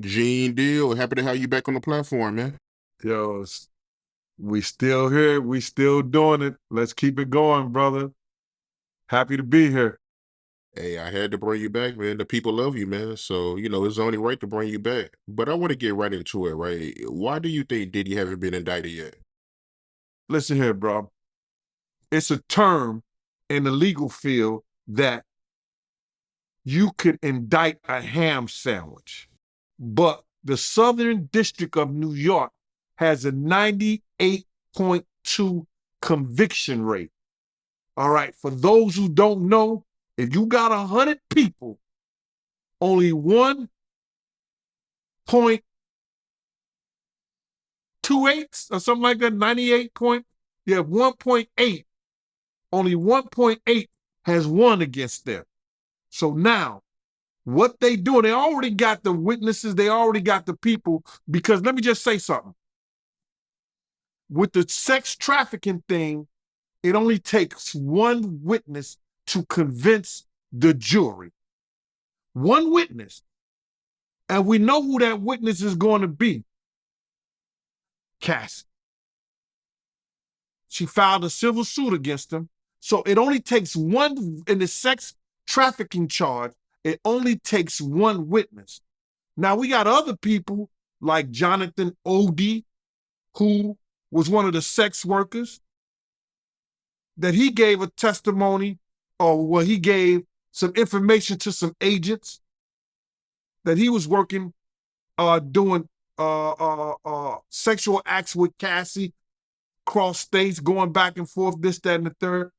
Gene Deal, happy to have you back on the platform, man. Yo, we still here. We still doing it. Let's keep it going, brother. Happy to be here. Hey, I had to bring you back, man. The people love you, man. So, it's only right to bring you back. But I want to get right into it, right? Why do you think Diddy haven't been indicted yet? Listen here, bro. It's a term in the legal field that you could indict a ham sandwich, but the Southern District of New York has a 98.2 conviction rate. All right, for those who don't know, if you got 100 people, only 1.28 or something like that, 98 point, yeah, 1.8, only 1.8 has won against them. So now, what they doing, they already got the witnesses, they already got the people, because let me just say something. With the sex trafficking thing, it only takes one witness to convince the jury. One witness. And we know who that witness is going to be. Cassie. She filed a civil suit against him. So it only takes one, in the sex trafficking charge, it only takes one witness. Now we got other people like Jonathan Odie, who was one of the sex workers, that he gave a testimony, or he gave some information to some agents that he was working, doing sexual acts with Cassie, cross states, going back and forth, this, that, and the third.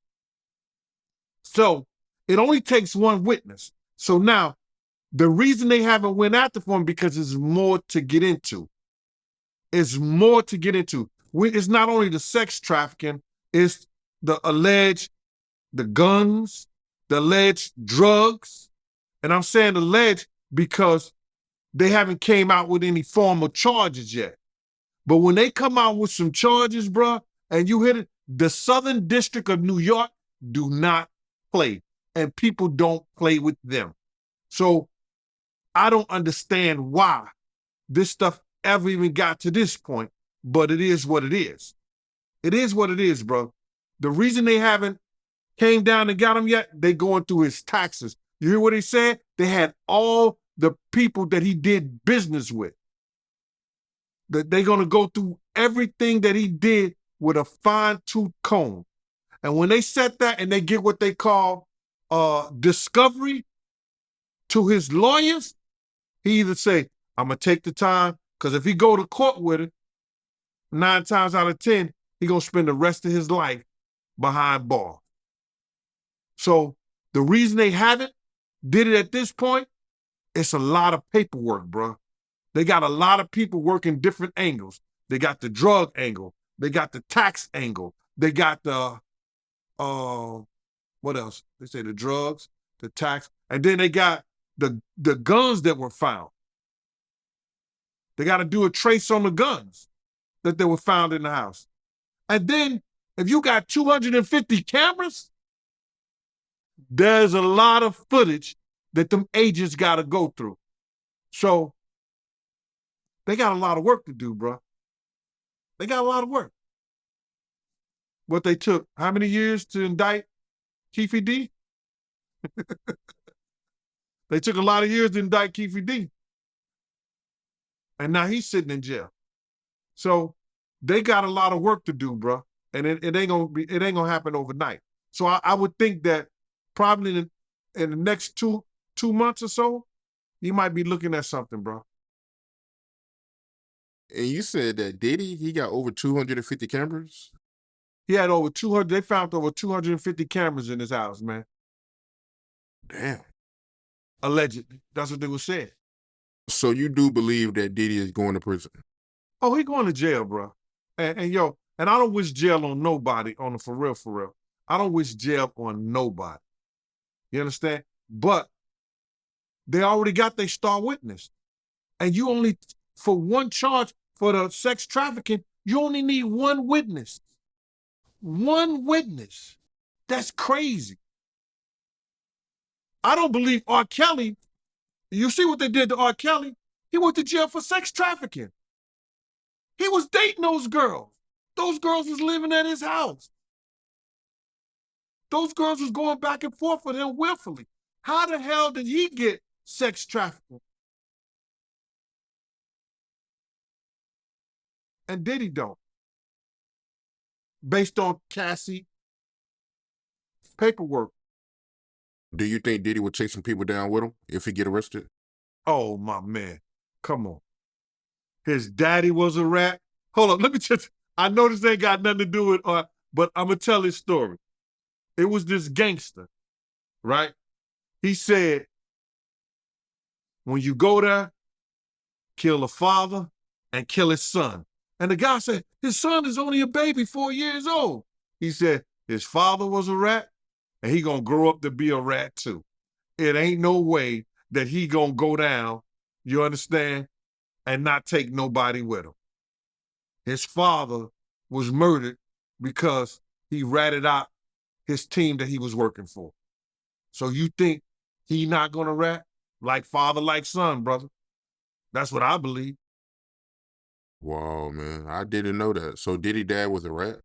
So it only takes one witness. So now, the reason they haven't went after for him, because there's more to get into. It's more to get into. It's not only the sex trafficking, it's the guns, the alleged drugs. And I'm saying alleged because they haven't came out with any formal charges yet. But when they come out with some charges, bro, and you hit it, the Southern District of New York do not play, and people don't play with them. So I don't understand why this stuff ever even got to this point, but it is what it is. It is what it is, bro. The reason they haven't came down and got him yet, they going through his taxes. You hear what he said? They had all the people that he did business with. They're going to go through everything that he did with a fine-tooth comb. And when they set that and they get what they call discovery to his lawyers, he either say, I'm going to take the time, because if he go to court with it, 9 times out of 10, he going to spend the rest of his life behind bars. So the reason they haven't did it at this point, it's a lot of paperwork, bro. They got a lot of people working different angles. They got the drug angle. They got the tax angle. They got the, what else? They say the drugs, the tax, and then they got the guns that were found. They got to do a trace on the guns that they were found in the house. And then if you got 250 cameras, there's a lot of footage that them agents got to go through. So they got a lot of work to do, bro. They got a lot of work. What they took, how many years to indict Keefe D? They took a lot of years to indict Keefe D. And now he's sitting in jail. So they got a lot of work to do, bro. And it ain't gonna happen overnight. So I would think that probably in the next two months or so, you might be looking at something, bro. And you said that Diddy, he got over 250 cameras? He had over 200, they found over 250 cameras in his house, man. Damn. Allegedly. That's what they were saying. So you do believe that Diddy is going to prison? Oh, he going to jail, bro. And yo, and I don't wish jail on nobody, on the for real. I don't wish jail on nobody. You understand? But they already got their star witness. And you only, for one charge, for the sex trafficking, you only need one witness. One witness. That's crazy. I don't believe R. Kelly, you see what they did to R. Kelly? He went to jail for sex trafficking. He was dating those girls. Those girls was living at his house. Those girls was going back and forth with him willfully. How the hell did he get sex trafficking? And Diddy don't. Based on Cassie paperwork. Do you think Diddy would chase some people down with him if he get arrested? Oh, my man. Come on. His daddy was a rat. Hold on, let me just, I know this ain't got nothing to do with, but I'm going to tell his story. It was this gangster, right? He said, when you go there, kill a father and kill his son. And the guy said, his son is only a baby, 4 years old. He said, his father was a rat and he gonna grow up to be a rat too. It ain't no way that he gonna go down, you understand, and not take nobody with him. His father was murdered because he ratted out his team that he was working for. So you think he not gonna rat? Like father, like son, brother. That's what I believe. Wow, man. I didn't know that. So Diddy dad was a rat?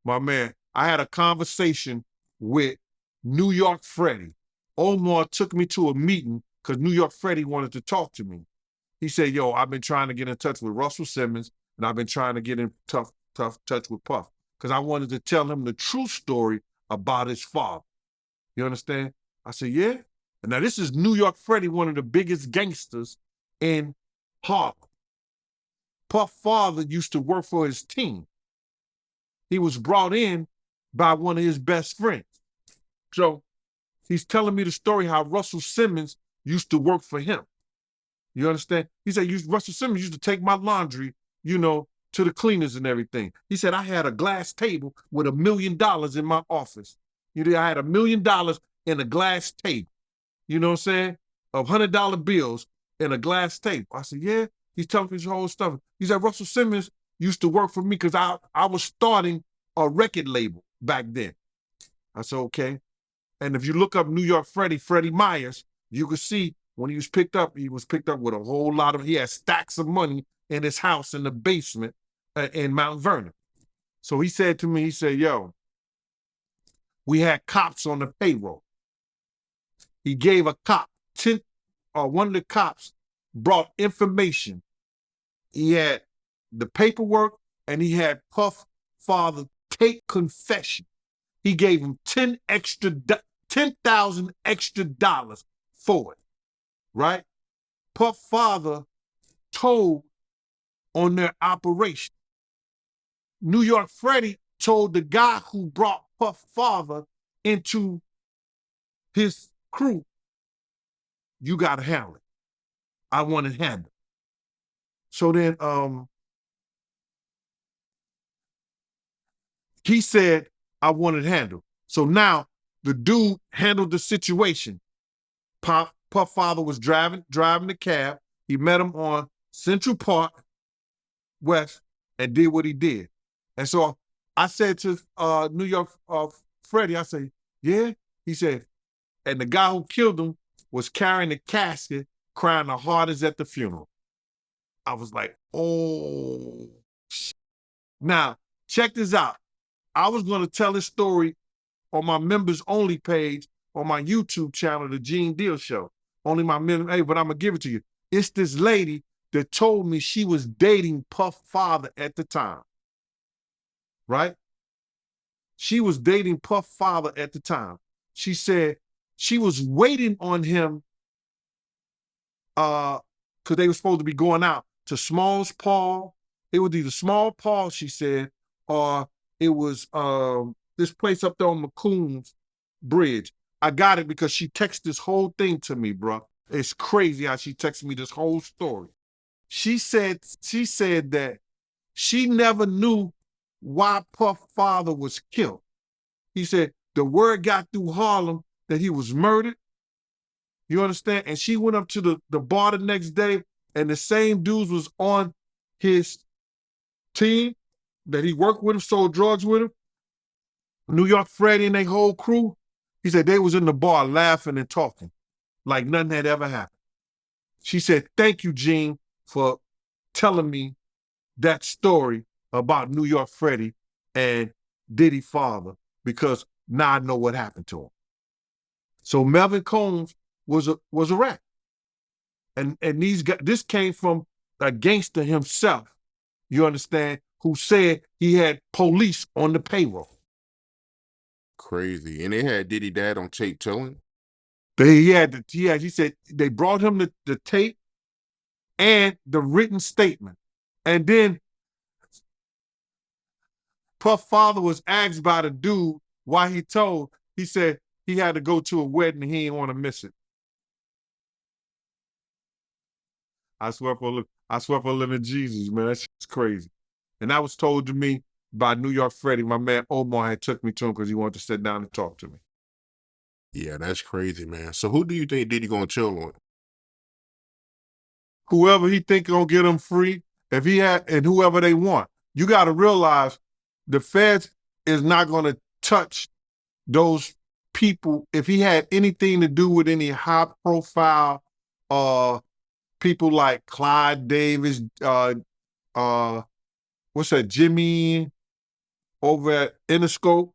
My man, I had a conversation with New York Freddie. Omar took me to a meeting because New York Freddie wanted to talk to me. He said, yo, I've been trying to get in touch with Russell Simmons and I've been trying to get in tough touch with Puff because I wanted to tell him the true story about his father. You understand? I said, yeah. And now this is New York Freddie, one of the biggest gangsters in Harlem. Puff father used to work for his team. He was brought in by one of his best friends. So he's telling me the story how Russell Simmons used to work for him. You understand? He said, Russell Simmons used to take my laundry, to the cleaners and everything. He said, I had a glass table with $1 million in my office. I had $1 million in a glass table, you know what I'm saying? Of $100 bills in a glass table. I said, yeah. He's telling me this whole stuff. He said, Russell Simmons used to work for me because I was starting a record label back then. I said, okay. And if you look up New York Freddie Myers, you can see when he was picked up with a whole lot he had stacks of money in his house in the basement in Mount Vernon. So he said to me, yo, we had cops on the payroll. He gave a cop one of the cops brought information. He had the paperwork and he had Puff father take confession. He gave him $10,000 extra for it, right? Puff father told on their operation. New York Freddie told the guy who brought Puff father into his crew, you gotta handle it. I want it handled. So then he said, I want it handled. So now the dude handled the situation. Puff father was driving the cab. He met him on Central Park West and did what he did. And so I said to New York Freddie, I said, yeah. He said, and the guy who killed him was carrying the casket, crying the hardest at the funeral. I was like, oh. Now, check this out. I was going to tell this story on my members only page on my YouTube channel, The Gene Deal Show. Only my members, hey, but I'm going to give it to you. It's this lady that told me she was dating Puff father at the time. Right? She was dating Puff father at the time. She said she was waiting on him because they were supposed to be going out to Smalls Paul. It was either Small Paul, she said, or it was this place up there on McCombs Bridge. I got it because she texted this whole thing to me, bro. It's crazy how she texted me this whole story. She said that she never knew why Puff father was killed. He said the word got through Harlem that he was murdered. You understand? And she went up to the bar the next day, and the same dudes was on his team that he worked with him, sold drugs with him. New York Freddie and their whole crew, he said they was in the bar laughing and talking like nothing had ever happened. She said, "Thank you, Gene, for telling me that story about New York Freddie and Diddy father, because now I know what happened to him." So Melvin Combs was a rat. And these guys, this came from a gangster himself, you understand, who said he had police on the payroll. Crazy. And they had Diddy dad on tape telling. He said they brought him the tape and the written statement. And then Puff father was asked by the dude why he said he had to go to a wedding and he didn't want to miss it. I swear for living Jesus, man, that shit's crazy. And that was told to me by New York Freddie. My man Omar had took me to him because he wanted to sit down and talk to me. Yeah, that's crazy, man. So who do you think Diddy gonna tell on? Whoever he think gonna get him free, and whoever they want. You got to realize the feds is not gonna touch those people if he had anything to do with any high profile people like Clyde Davis, what's that, Jimmy over at Interscope?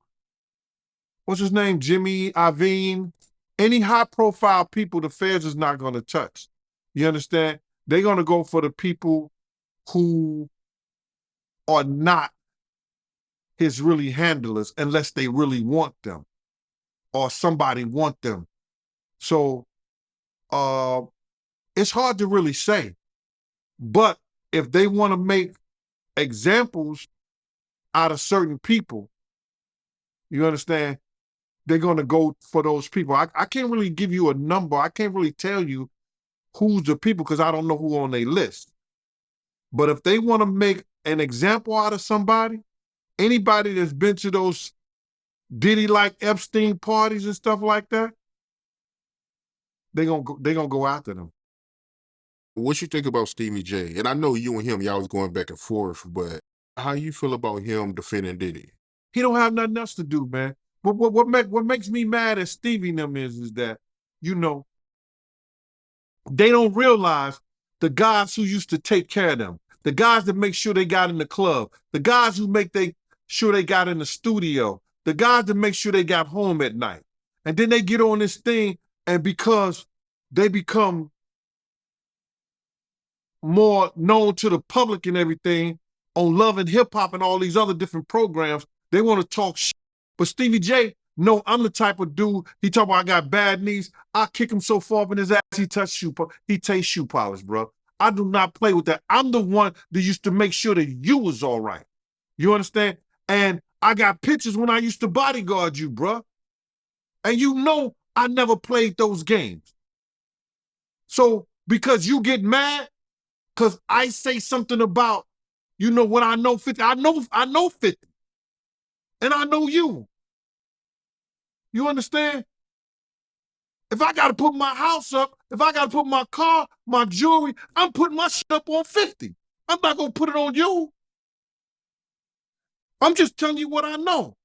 What's his name? Jimmy Iovine. Any high profile people, the feds is not going to touch. You understand? They're going to go for the people who are not his really handlers unless they really want them or somebody want them. So it's hard to really say. But if they want to make examples out of certain people, you understand, they're going to go for those people. I can't really give you a number. I can't really tell you who's the people because I don't know who on their list. But if they want to make an example out of somebody, anybody that's been to those Diddy-like Epstein parties and stuff like that, they're gonna go after them. What you think about Stevie J? And I know you and him, y'all was going back and forth, but how you feel about him defending Diddy? He don't have nothing else to do, man. But what makes me mad at Stevie and them is that, you know, they don't realize the guys who used to take care of them, the guys that make sure they got in the club, the guys who make sure they got in the studio, the guys that make sure they got home at night. And then they get on this thing, and because they become more known to the public and everything on Love and Hip Hop and all these other different programs, they want to talk shit. But Stevie J, no, I'm the type of dude, he talk about I got bad knees, I kick him so far up in his ass, he tastes shoe polish, bro. I do not play with that. I'm the one that used to make sure that you was all right. You understand? And I got pictures when I used to bodyguard you, bro. And you know I never played those games. So because you get mad, because I say something about, you know, what I know 50, I know 50. And I know you. You understand? If I got to put my house up, if I got to put my car, my jewelry, I'm putting my shit up on 50. I'm not going to put it on you. I'm just telling you what I know.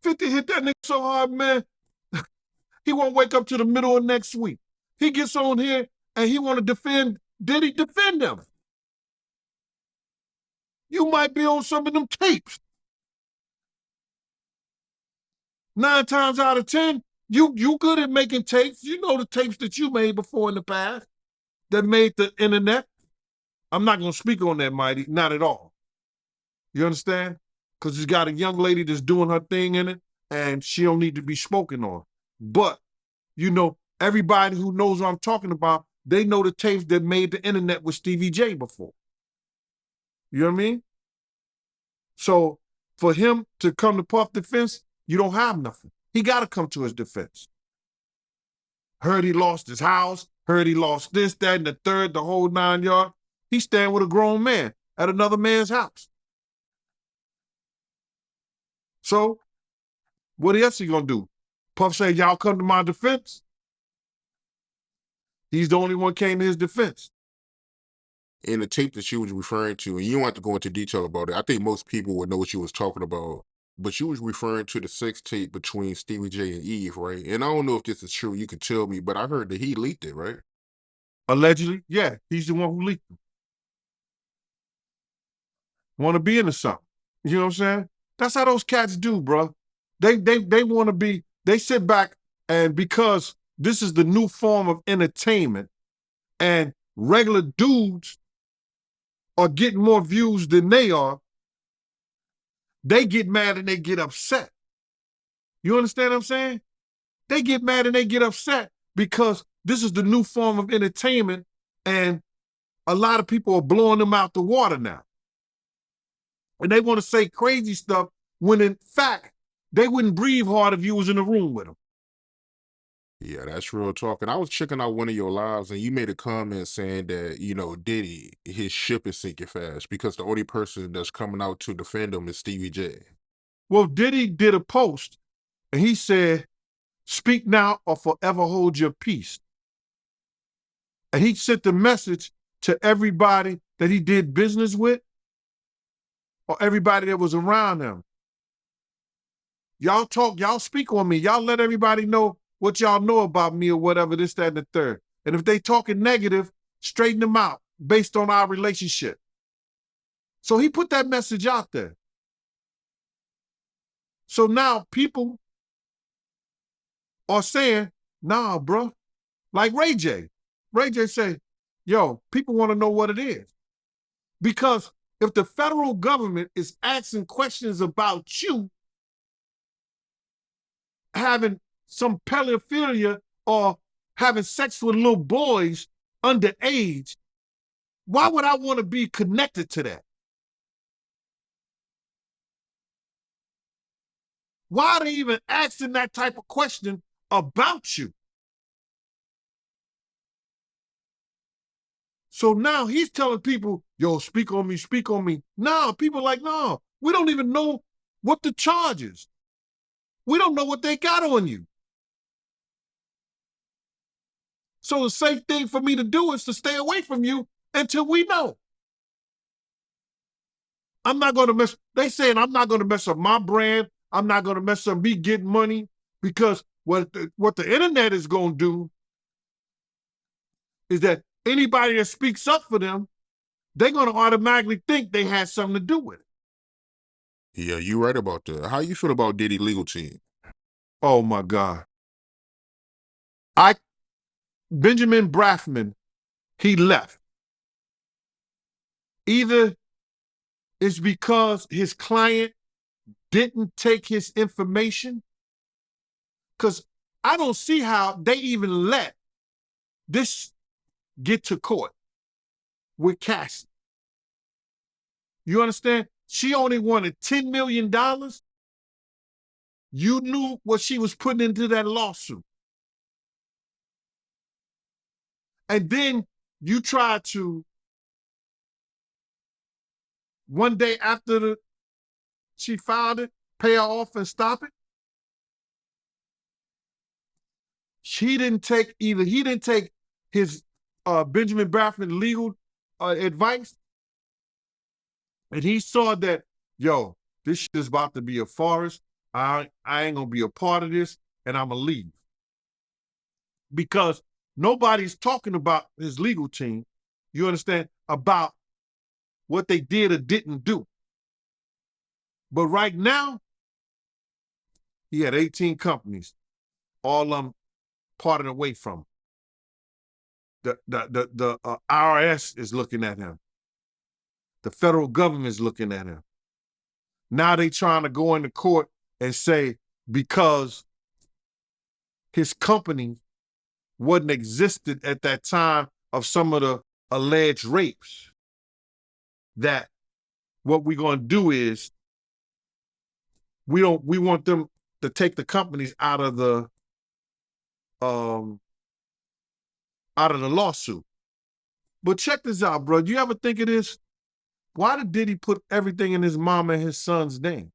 50 hit that nigga so hard, man, he won't wake up to the middle of next week. He gets on here and he want to defend Diddy, defend him. You might be on some of them tapes. 9 times out of 10, you good at making tapes. You know the tapes that you made before in the past that made the internet. I'm not going to speak on that, Mighty, not at all. You understand? Because it's got a young lady that's doing her thing in it, and she don't need to be spoken on. But, you know, everybody who knows what I'm talking about, they know the tapes that made the internet with Stevie J before. You know what I mean? So for him to come to Puff defense, you don't have nothing. He got to come to his defense. Heard he lost his house, heard he lost this, that, and the third, the whole 9 yards. He's standing with a grown man at another man's house. So what else he gonna do? Puff said, y'all come to my defense? He's the only one came to his defense. In the tape that she was referring to, and you don't have to go into detail about it, I think most people would know what she was talking about. but you was referring to the sex tape between Stevie J and Eve, right? And I don't know if this is true. You can tell me, but I heard that he leaked it, right? Allegedly, yeah, he's the one who leaked them. Want to be into something. You know what I'm saying? That's how those cats do, bro. They want to be, they sit back, and because this is the new form of entertainment and regular dudes are getting more views than they are, they get mad and they get upset. You understand what I'm saying? They get mad and they get upset because this is the new form of entertainment and a lot of people are blowing them out the water now. And they want to say crazy stuff when in fact, they wouldn't breathe hard if you was in the room with them. Yeah, that's real talk. And I was checking out one of your lives, and you made a comment saying that, Diddy, his ship is sinking fast because the only person that's coming out to defend him is Stevie J. Well, Diddy did a post and he said, speak now or forever hold your peace. And he sent the message to everybody that he did business with or everybody that was around him. Y'all talk, y'all speak on me. Y'all let everybody know what y'all know about me or whatever, this, that, and the third. And if they talking negative, straighten them out based on our relationship. So he put that message out there. So now people are saying, nah, bro. Like Ray J. Ray J say, yo, people want to know what it is. Because if the federal government is asking questions about you having some pedophilia or having sex with little boys underage, why would I want to be connected to that? Why are they even asking that type of question about you? So now he's telling people, yo, speak on me, speak on me. No, people are like, no, we don't even know what the charge is. We don't know what they got on you. So the safe thing for me to do is to stay away from you until we know. I'm not going to mess, they saying I'm not going to mess up my brand. I'm not going to mess up me getting money because what the internet is going to do is that anybody that speaks up for them, they're going to automatically think they had something to do with it. Yeah, you right about that. How you feel about Diddy legal team? Oh my God. Benjamin Braffman, he left. Either it's because his client didn't take his information, because I don't see how they even let this get to court with Cassie. You understand? She only wanted $10 million. You knew what she was putting into that lawsuit. And then you tried to, one day after she filed it, pay her off and stop it. He didn't take his Benjamin Braffman legal advice. And he saw that, yo, this shit is about to be a forest. I ain't gonna be a part of this, and I'm gonna leave. Because nobody's talking about his legal team, you understand, about what they did or didn't do. But right now, he had 18 companies, all of them parted away from him. The IRS is looking at him. The federal government is looking at him. Now they trying to go into court and say because his company wasn't existed at that time of some of the alleged rapes, that what we're going to do is we want them to take the companies out of the lawsuit. But check this out, bro. Do you ever think of this? Why did Diddy put everything in his mom and his son's name?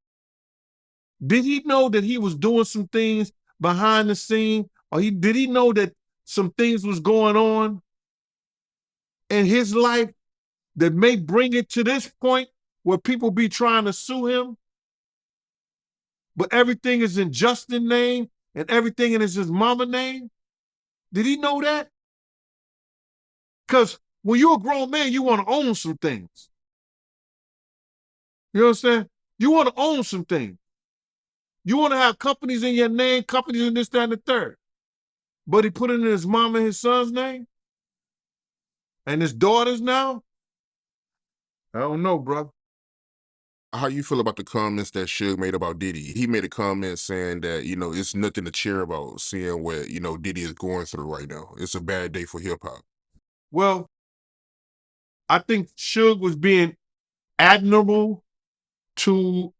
Did he know that he was doing some things behind the scene? Or did he know that some things was going on in his life that may bring it to this point where people be trying to sue him? but everything is in Justin's name and everything is his mama name? Did he know that? Because when you're a grown man, you want to own some things. You know what I'm saying? You want to own some things. You want to have companies in your name, companies in this, that, and the third. But he put it in his mom and his son's name? And his daughters now? I don't know, bro. How you feel about the comments that Suge made about Diddy? He made a comment saying that, it's nothing to cheer about seeing what, Diddy is going through right now. It's a bad day for hip hop. Well, I think Suge was being admirable to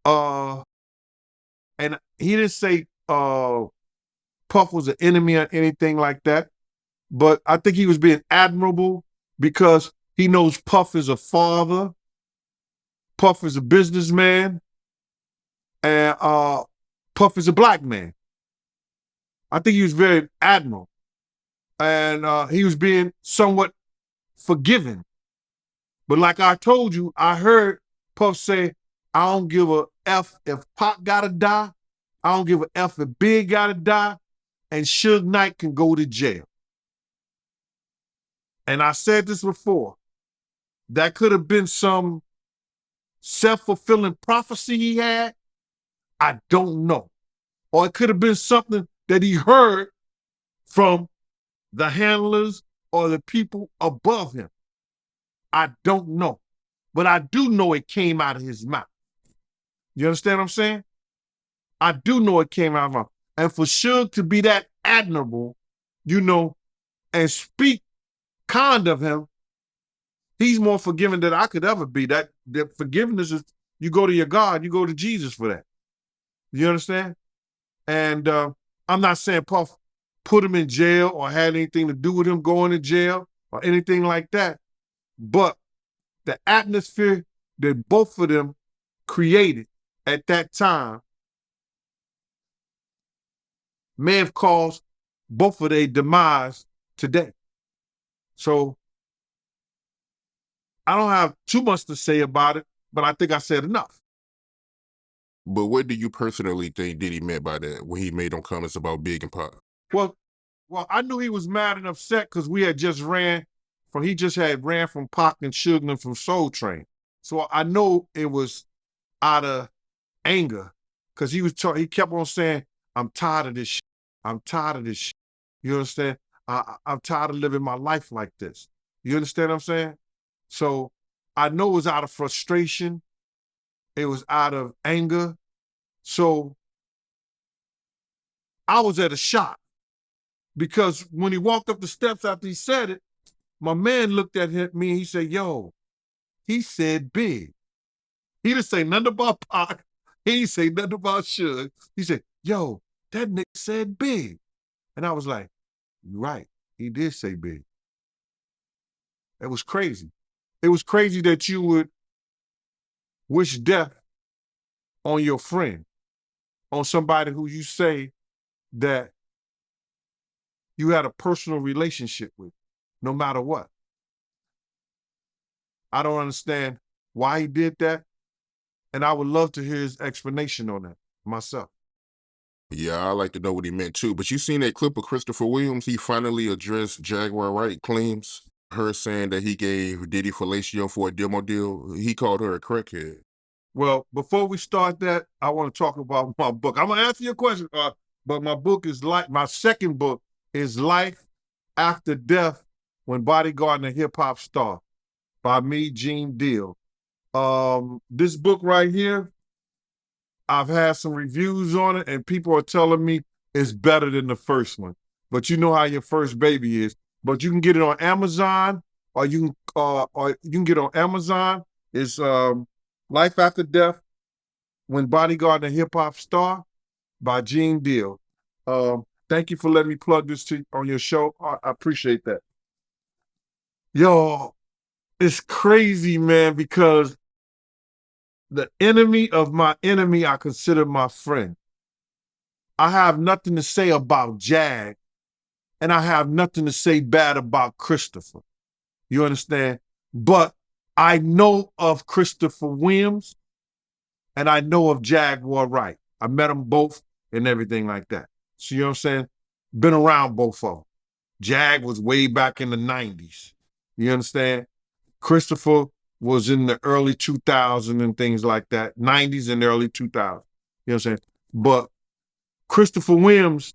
and he didn't say Puff was an enemy or anything like that, but I think he was being admirable because he knows Puff is a father, Puff is a businessman, and Puff is a black man. I think he was very admirable, and he was being somewhat forgiving. But like I told you, I heard Puff say, I don't give a F if Pac gotta die. I don't give a F if Big gotta die. And Suge Knight can go to jail. And I said this before. That could have been some self-fulfilling prophecy he had. I don't know. Or it could have been something that he heard from the handlers or the people above him. I don't know. But I do know it came out of his mouth. You understand what I'm saying? I do know it came out of his mouth. And for Suge to be that admirable, and speak kind of him, he's more forgiving than I could ever be. That forgiveness is, you go to your God, you go to Jesus for that. You understand? And I'm not saying Puff put him in jail or had anything to do with him going to jail or anything like that. But the atmosphere that both of them created at that time may have caused both of their demise today. So I don't have too much to say about it, but I think I said enough. But what do you personally think Diddy meant by that when he made them comments about Big and Pac? Well, I knew he was mad and upset because he just had ran from Pac and Suge and from Soul Train. So I know it was out of anger because he kept on saying, I'm tired of this shit. I'm tired of this shit. You understand? I'm tired of living my life like this. You understand what I'm saying? So I know it was out of frustration. It was out of anger. So I was at a shock because when he walked up the steps after he said it, my man looked at me and he said, yo, he said Big. He didn't say nothing about Pac. He didn't say nothing about Suge. He said, yo, that nigga said Big. And I was like, you're right. He did say Big. It was crazy. It was crazy that you would wish death on your friend, on somebody who you say that you had a personal relationship with, no matter what. I don't understand why he did that, and I would love to hear his explanation on that myself. Yeah, I like to know what he meant too. But you seen that clip of Christopher Williams? He finally addressed Jaguar Wright claims, her saying that he gave Diddy fellatio for a demo deal. He called her a crackhead. Well, before we start that, I want to talk about my book. I'm gonna answer your question, but my book is my second book is Life After Death When Bodyguard and a Hip Hop Star by me, Gene Deal. This book right here, I've had some reviews on it and people are telling me it's better than the first one. But you know how your first baby is. But you can get it on Amazon or you can get it on Amazon. It's Life After Death When Bodyguard and a Hip Hop Star by Gene Deal. Thank you for letting me plug this on your show. I appreciate that. Yo, it's crazy, man, because the enemy of my enemy, I consider my friend. I have nothing to say about Jag, and I have nothing to say bad about Christopher. You understand? But I know of Christopher Williams, and I know of Jaguar Wright. I met them both and everything like that. So you know what I'm saying? Been around both of them. Jag was way back in the 90s. You understand? Christopher was in the early 2000s and things like that. 90s and early 2000s. You know what I'm saying? But Christopher Williams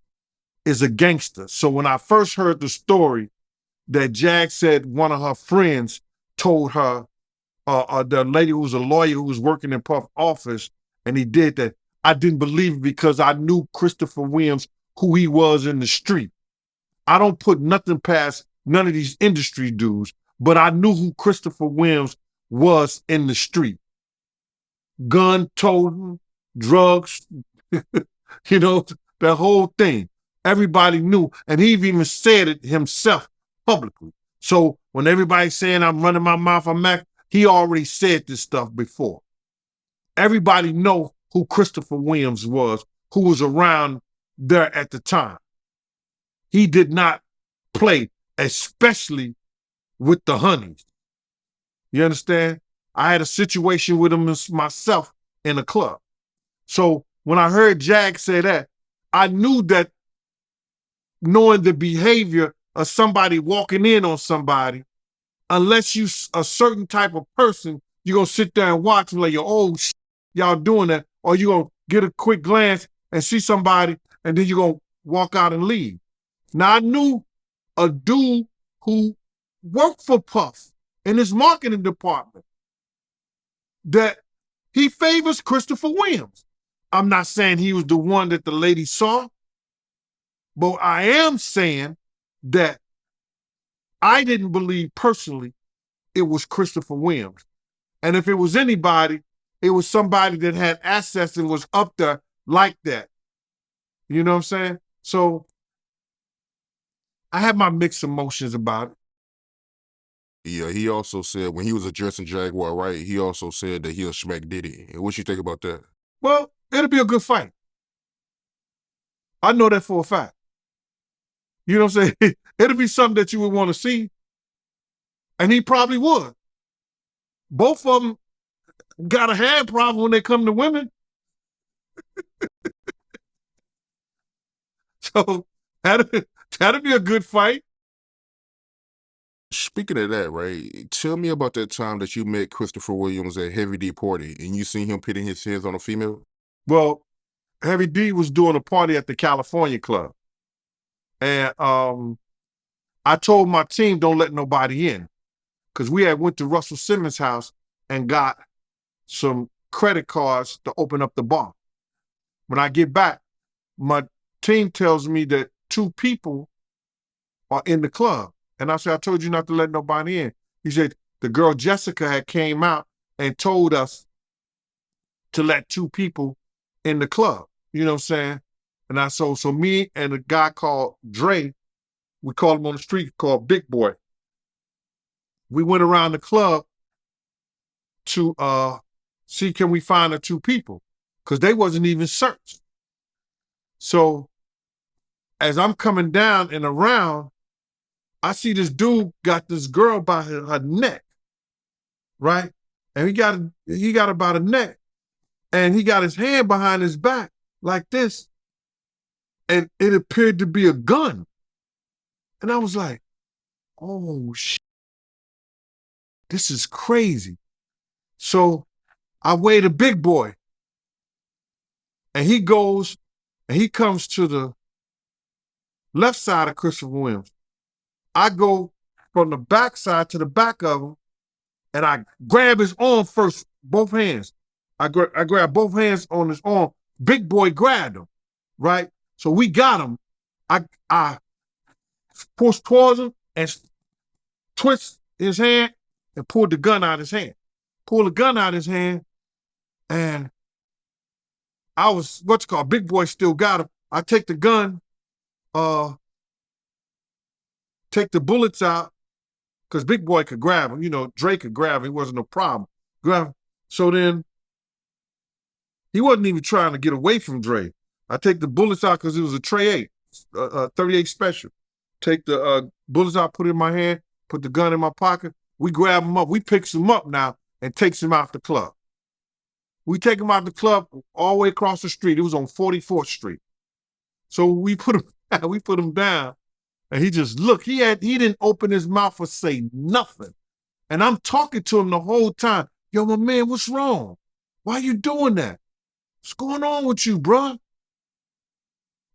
is a gangster. So when I first heard the story that Jag said one of her friends told her, the lady who was a lawyer who was working in Puff's office, and he did that, I didn't believe it because I knew Christopher Williams, who he was in the street. I don't put nothing past none of these industry dudes, but I knew who Christopher Williams was in the street. Gun toting, drugs, you know, the whole thing. Everybody knew, and he even said it himself publicly. So when everybody's saying I'm running my mouth on Mac, he already said this stuff before. Everybody know who Christopher Williams was, who was around there at the time. He did not play, especially with the honeys. You understand? I had a situation with him myself in a club. So when I heard Jag say that, I knew that knowing the behavior of somebody walking in on somebody, unless you a certain type of person, you're going to sit there and watch and like, oh, y'all doing that, or you're going to get a quick glance and see somebody, and then you're going to walk out and leave. Now, I knew a dude who worked for Puff in his marketing department that he favors Christopher Williams. I'm not saying he was the one that the lady saw, but I am saying that I didn't believe personally it was Christopher Williams. And if it was anybody, it was somebody that had assets and was up there like that. You know what I'm saying? So I had my mixed emotions about it. Yeah, he also said when he was addressing Jaguar Wright, he also said that he'll smack Diddy. And what you think about that? Well, it'll be a good fight. I know that for a fact. You know what I'm saying? It'll be something that you would want to see. And he probably would. Both of them got a hand problem when they come to women. So that'll be a good fight. Speaking of that, right, tell me about that time that you met Christopher Williams at Heavy D party and you seen him putting his hands on a female. Well, Heavy D was doing a party at the California Club. And I told my team, don't let nobody in. Because we had went to Russell Simmons' house and got some credit cards to open up the bar. When I get back, my team tells me that 2 people are in the club. And I said, I told you not to let nobody in. He said, the girl Jessica had came out and told us to let 2 people in the club. You know what I'm saying? And I so me and a guy called Dre, we called him on the street, called Big Boy. We went around the club to see can we find the 2 people, because they wasn't even searched. So as I'm coming down and around, I see this dude got this girl by her neck, right? And he got her by the neck, and he got his hand behind his back like this, and it appeared to be a gun. And I was like, oh, shit. This is crazy. So I weighed a Big Boy, and he goes and he comes to the left side of Christopher Williams. I go from the back side to the back of him, and I grab his arm first, both hands. I grab both hands on his arm. Big Boy grabbed him, right? So we got him. I pushed towards him and twist his hand and pulled the gun out of his hand. Pulled the gun out of his hand, and I was, Big Boy still got him. I take the gun, take the bullets out, because Big Boy could grab him. You know, Dre could grab him. It wasn't no problem. Grab him. So then, he wasn't even trying to get away from Dre. I take the bullets out because it was a Trey 8, 38 special. Take the bullets out, put it in my hand, put the gun in my pocket. We grab him up. We picks him up now and takes him out the club. We take him out the club all the way across the street. It was on 44th Street. So we put him down, and he just looked. He didn't open his mouth or say nothing. And I'm talking to him the whole time. Yo, my man, what's wrong? Why you doing that? What's going on with you, bruh?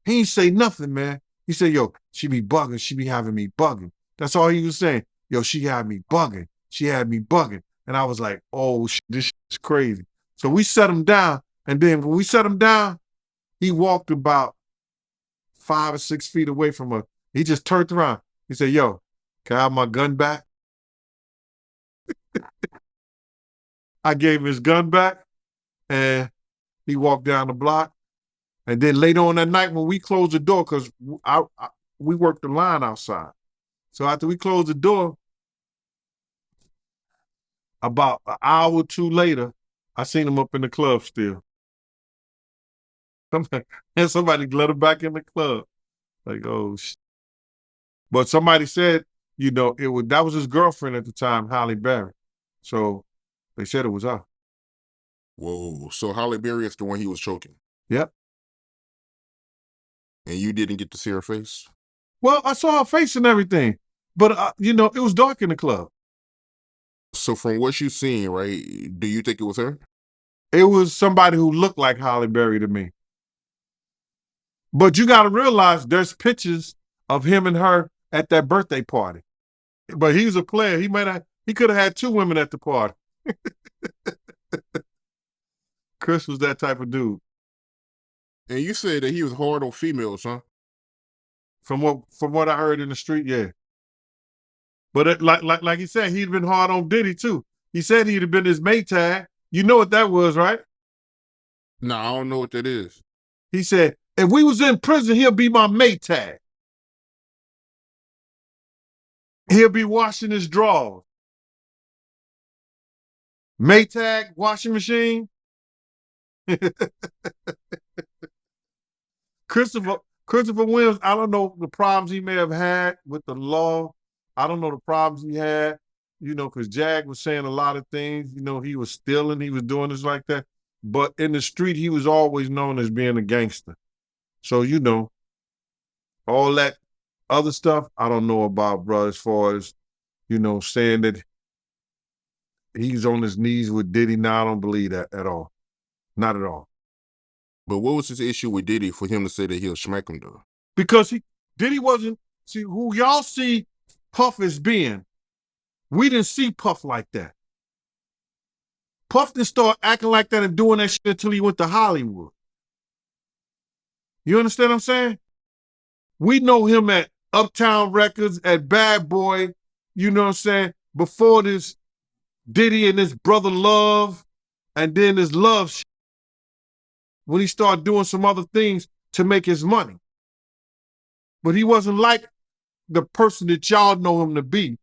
He ain't say nothing, man. He said, yo, she be bugging. She be having me bugging. That's all he was saying. Yo, she had me bugging. She had me bugging. And I was like, oh, this is crazy. So we set him down. And then when we set him down, he walked about 5 or 6 feet away from us. He just turned around. He said, yo, can I have my gun back? I gave him his gun back, and he walked down the block. And then later on that night when we closed the door, because we worked the line outside. So after we closed the door, about an hour or two later, I seen him up in the club still. And somebody let him back in the club. Like, oh, shit. But somebody said, that was his girlfriend at the time, Halle Berry. So they said it was her. Whoa. So Halle Berry is the one he was choking. Yep. And you didn't get to see her face? Well, I saw her face and everything. But, it was dark in the club. So from what you've seen, right, do you think it was her? It was somebody who looked like Halle Berry to me. But you got to realize there's pictures of him and her at that birthday party. But he was a player. He could have had 2 women at the party. Chris was that type of dude. And you said that he was hard on females, huh? From what I heard in the street, yeah. But like he said, he'd been hard on Diddy too. He said he'd have been his Maytag. You know what that was, right? No, I don't know what that is. He said, if we was in prison, he'll be my Maytag. He'll be washing his drawers. Maytag washing machine. Christopher Williams, I don't know the problems he may have had with the law. I don't know the problems he had, because Jag was saying a lot of things. He was stealing, he was doing this like that. But in the street, he was always known as being a gangster. So, all that other stuff, I don't know about, bro, as far as, saying that he's on his knees with Diddy. Now, I don't believe that at all. Not at all. But what was his issue with Diddy for him to say that he'll smack him, though? Because Diddy wasn't, who y'all see Puff as being, we didn't see Puff like that. Puff didn't start acting like that and doing that shit until he went to Hollywood. You understand what I'm saying? We know him at Uptown Records, at Bad Boy, you know what I'm saying? Before this Diddy and his brother Love, and then his Love shit. When he started doing some other things to make his money. But he wasn't like the person that y'all know him to be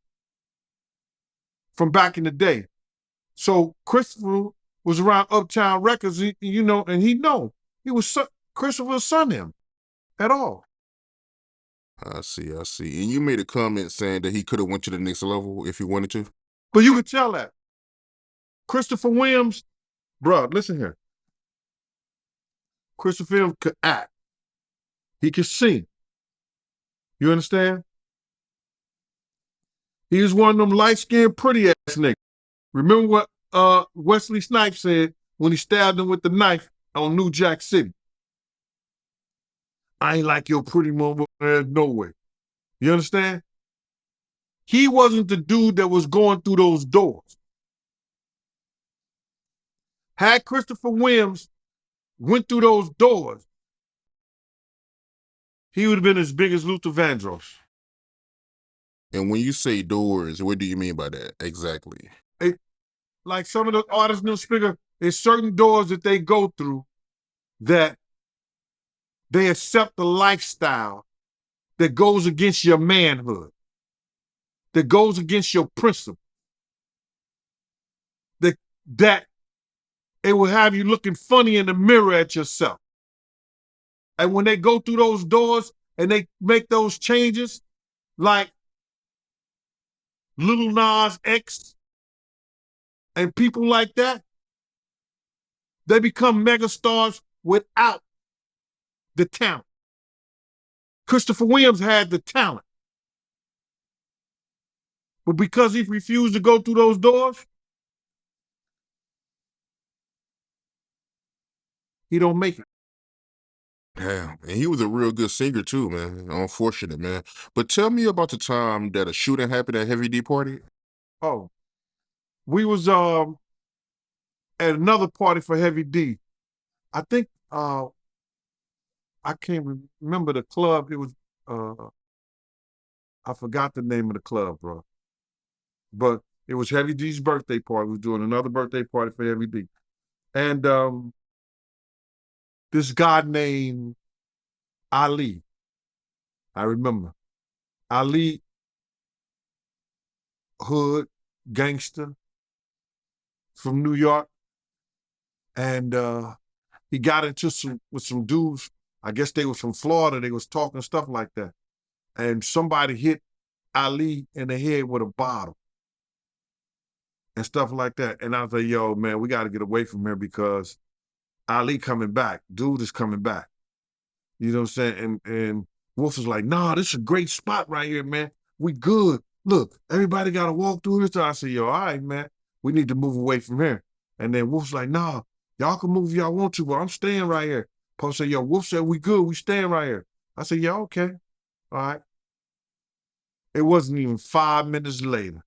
from back in the day. So Christopher was around Uptown Records, and he was Christopher's son him at all. I see. And you made a comment saying that he could have went to the next level if he wanted to? But you could tell that. Christopher Williams, bro, listen here. Christopher Williams could act. He could sing. You understand? He was one of them light-skinned, pretty-ass niggas. Remember what Wesley Snipes said when he stabbed him with the knife on New Jack City? I ain't like your pretty mama, no way. You understand? He wasn't the dude that was going through those doors. Had Christopher Williams went through those doors, he would have been as big as Luther Vandross. And when you say doors, what do you mean by that exactly? Like some of the artists in the speaker, there's certain doors that they go through that they accept the lifestyle that goes against your manhood, that goes against your principle, that it will have you looking funny in the mirror at yourself. And when they go through those doors and they make those changes, like Lil Nas X and people like that, They become megastars without the talent. Christopher Williams had the talent. But because he refused to go through those doors, he don't make it. Damn, and he was a real good singer too, man. Unfortunate, man. But tell me about the time that a shooting happened at Heavy D party. Oh, we was at another party for Heavy D. I think I can't remember the club. It was I forgot the name of the club, bro. But it was Heavy D's birthday party. We was doing another birthday party for Heavy D. And this guy named Ali, I remember. Ali, hood, gangster from New York. And he got into with some dudes. I guess they was from Florida. They was talking stuff like that. And somebody hit Ali in the head with a bottle and stuff like that. And I was like, yo, man, we got to get away from here because Ali coming back. Dude is coming back. You know what I'm saying? And Wolf was like, nah, this is a great spot right here, man. We good. Look, everybody got to walk through this. I said, yo, all right, man. We need to move away from here. And then Wolf's like, nah, y'all can move if y'all want to, but I'm staying right here. Pope said, yo, Wolf said, we good. We staying right here. I said, yeah, okay. All right. It wasn't even 5 minutes later.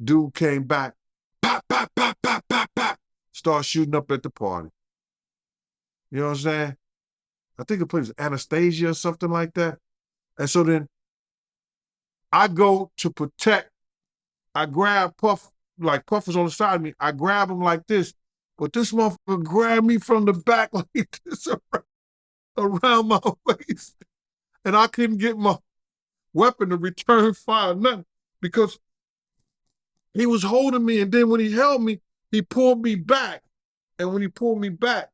Dude came back, pop, pop, pop, pop, pop, pop, start shooting up at the party. You know what I'm saying? I think the place was Anastasia or something like that. And so then I go to protect. I grab Puff, like Puff was on the side of me. I grab him like this, but this motherfucker grabbed me from the back like this around my waist. And I couldn't get my weapon to return fire, nothing, because he was holding me. And then when he held me, he pulled me back. And when he pulled me back,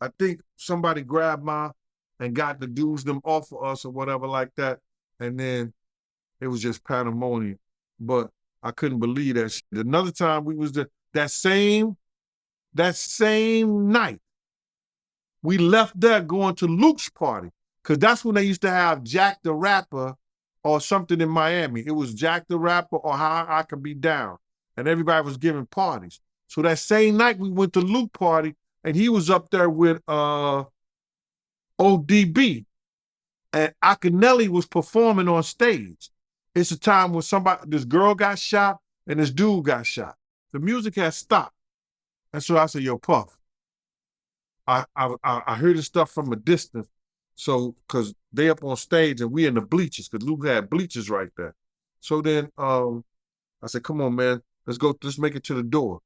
I think somebody grabbed and got the dudes them off of us or whatever like that. And then it was just pandemonium. But I couldn't believe that shit. Another time we was that same night, we left there going to Luke's party. Cause that's when they used to have Jack the Rapper or something in Miami. It was Jack the Rapper or How I Could Be Down. And everybody was giving parties. So that same night we went to Luke party and he was up there with ODB. And Akinelli was performing on stage. It's a time when this girl got shot and this dude got shot. The music had stopped. And so I said, yo, Puff, I heard this stuff from a distance. So, cause they up on stage and we in the bleachers, cause Luke had bleachers right there. So then I said, come on, man, let's make it to the door.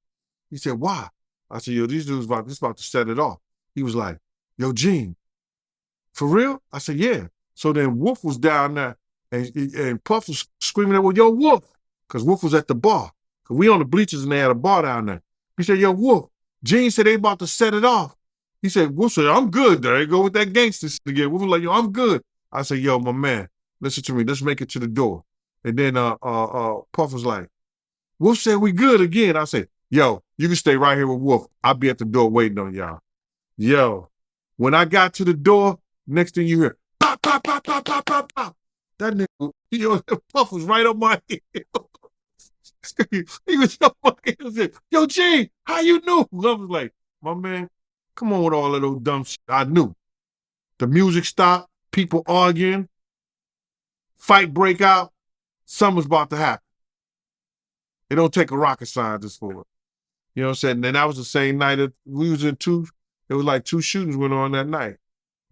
He said, why? I said, yo, these dudes about to set it off. He was like, yo, Gene, for real? I said, yeah. So then Wolf was down there and Puff was screaming at, well, yo, Wolf, cause Wolf was at the bar. Cause we on the bleachers and they had a bar down there. He said, yo, Wolf, Gene said they about to set it off. He said, Wolf said, I'm good. There you go with that gangster shit again. Wolf was like, yo, I'm good. I said, yo, my man, listen to me. Let's make it to the door. And then Puff was like, Wolf said we good again. I said, yo, you can stay right here with Wolf. I'll be at the door waiting on y'all. Yo, when I got to the door, next thing you hear, pop, pop, pop, pop, pop, pop, pop. That nigga, yo, Puff was right on my head. He was on my head. He said, yo, Gene, how you knew? I was like, my man, come on with all of those dumb shit. I knew. The music stopped, people arguing, fight break out, something was about to happen. It don't take a rocket scientist for it. You know what I'm saying? And that was the same night that we was in it was like 2 shootings went on that night.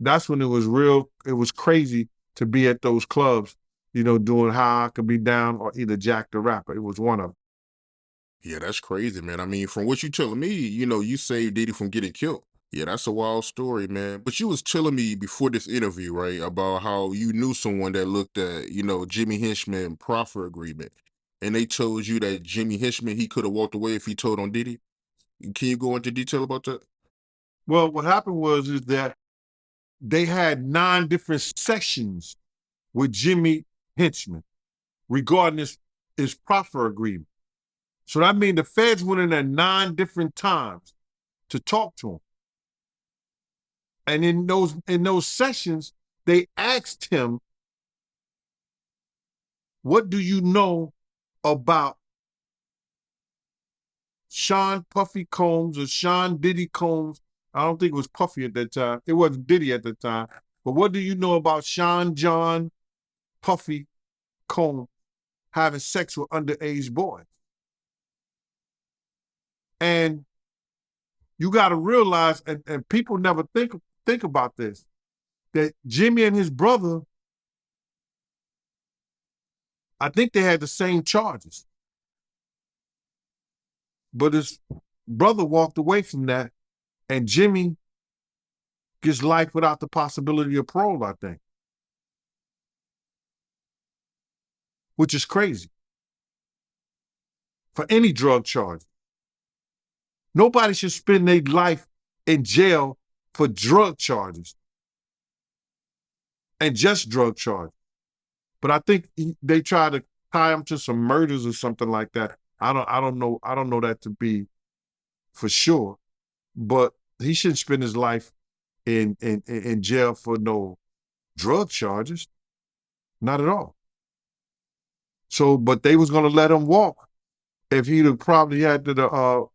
That's when it was crazy to be at those clubs, you know, doing How I Could Be Down or either Jack the Rapper. It was one of them. Yeah, that's crazy, man. I mean, from what you telling me, you know, you saved Diddy from getting killed. Yeah, that's a wild story, man. But you was telling me before this interview, right, about how you knew someone that looked at, you know, Jimmy Henchman profer agreement. And they told you that Jimmy Henchman, he could have walked away if he told on Diddy. Can you go into detail about that? Well, what happened is that they had 9 different sections with Jimmy Henchman regarding his profer agreement. So that means the feds went in there 9 different times to talk to him. And in those sessions, they asked him, what do you know about Sean Puffy Combs or Sean Diddy Combs? I don't think it was Puffy at that time. It wasn't Diddy at the time. But what do you know about Sean John Puffy Combs having sex with underage boys? And you got to realize, and people never think about this, that Jimmy and his brother, I think they had the same charges. But his brother walked away from that, and Jimmy gets life without the possibility of parole, I think. Which is crazy. For any drug charge. Nobody should spend their life in jail for drug charges. And just drug charges. But I think they try to tie him to some murders or something like that. I don't know that to be for sure. But he shouldn't spend his life in jail for no drug charges. Not at all. So, but they was gonna let him walk. If he'd have probably had to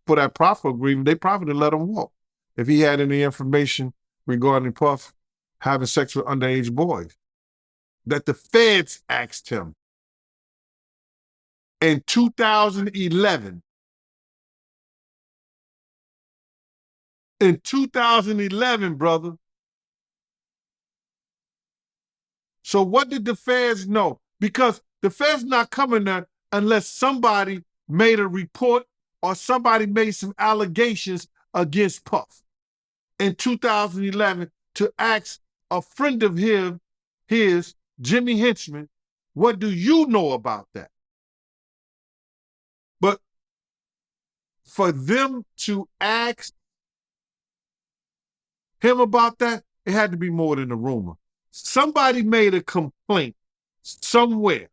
for that profer agreement, they probably would have let him walk. If he had any information regarding Puff having sex with underage boys. That the feds asked him in 2011. In 2011, brother. So what did the feds know? Because the feds not coming there unless somebody made a report or somebody made some allegations against Puff in 2011 to ask a friend of his, Jimmy Henchman, what do you know about that? But for them to ask him about that, it had to be more than a rumor. Somebody made a complaint somewhere.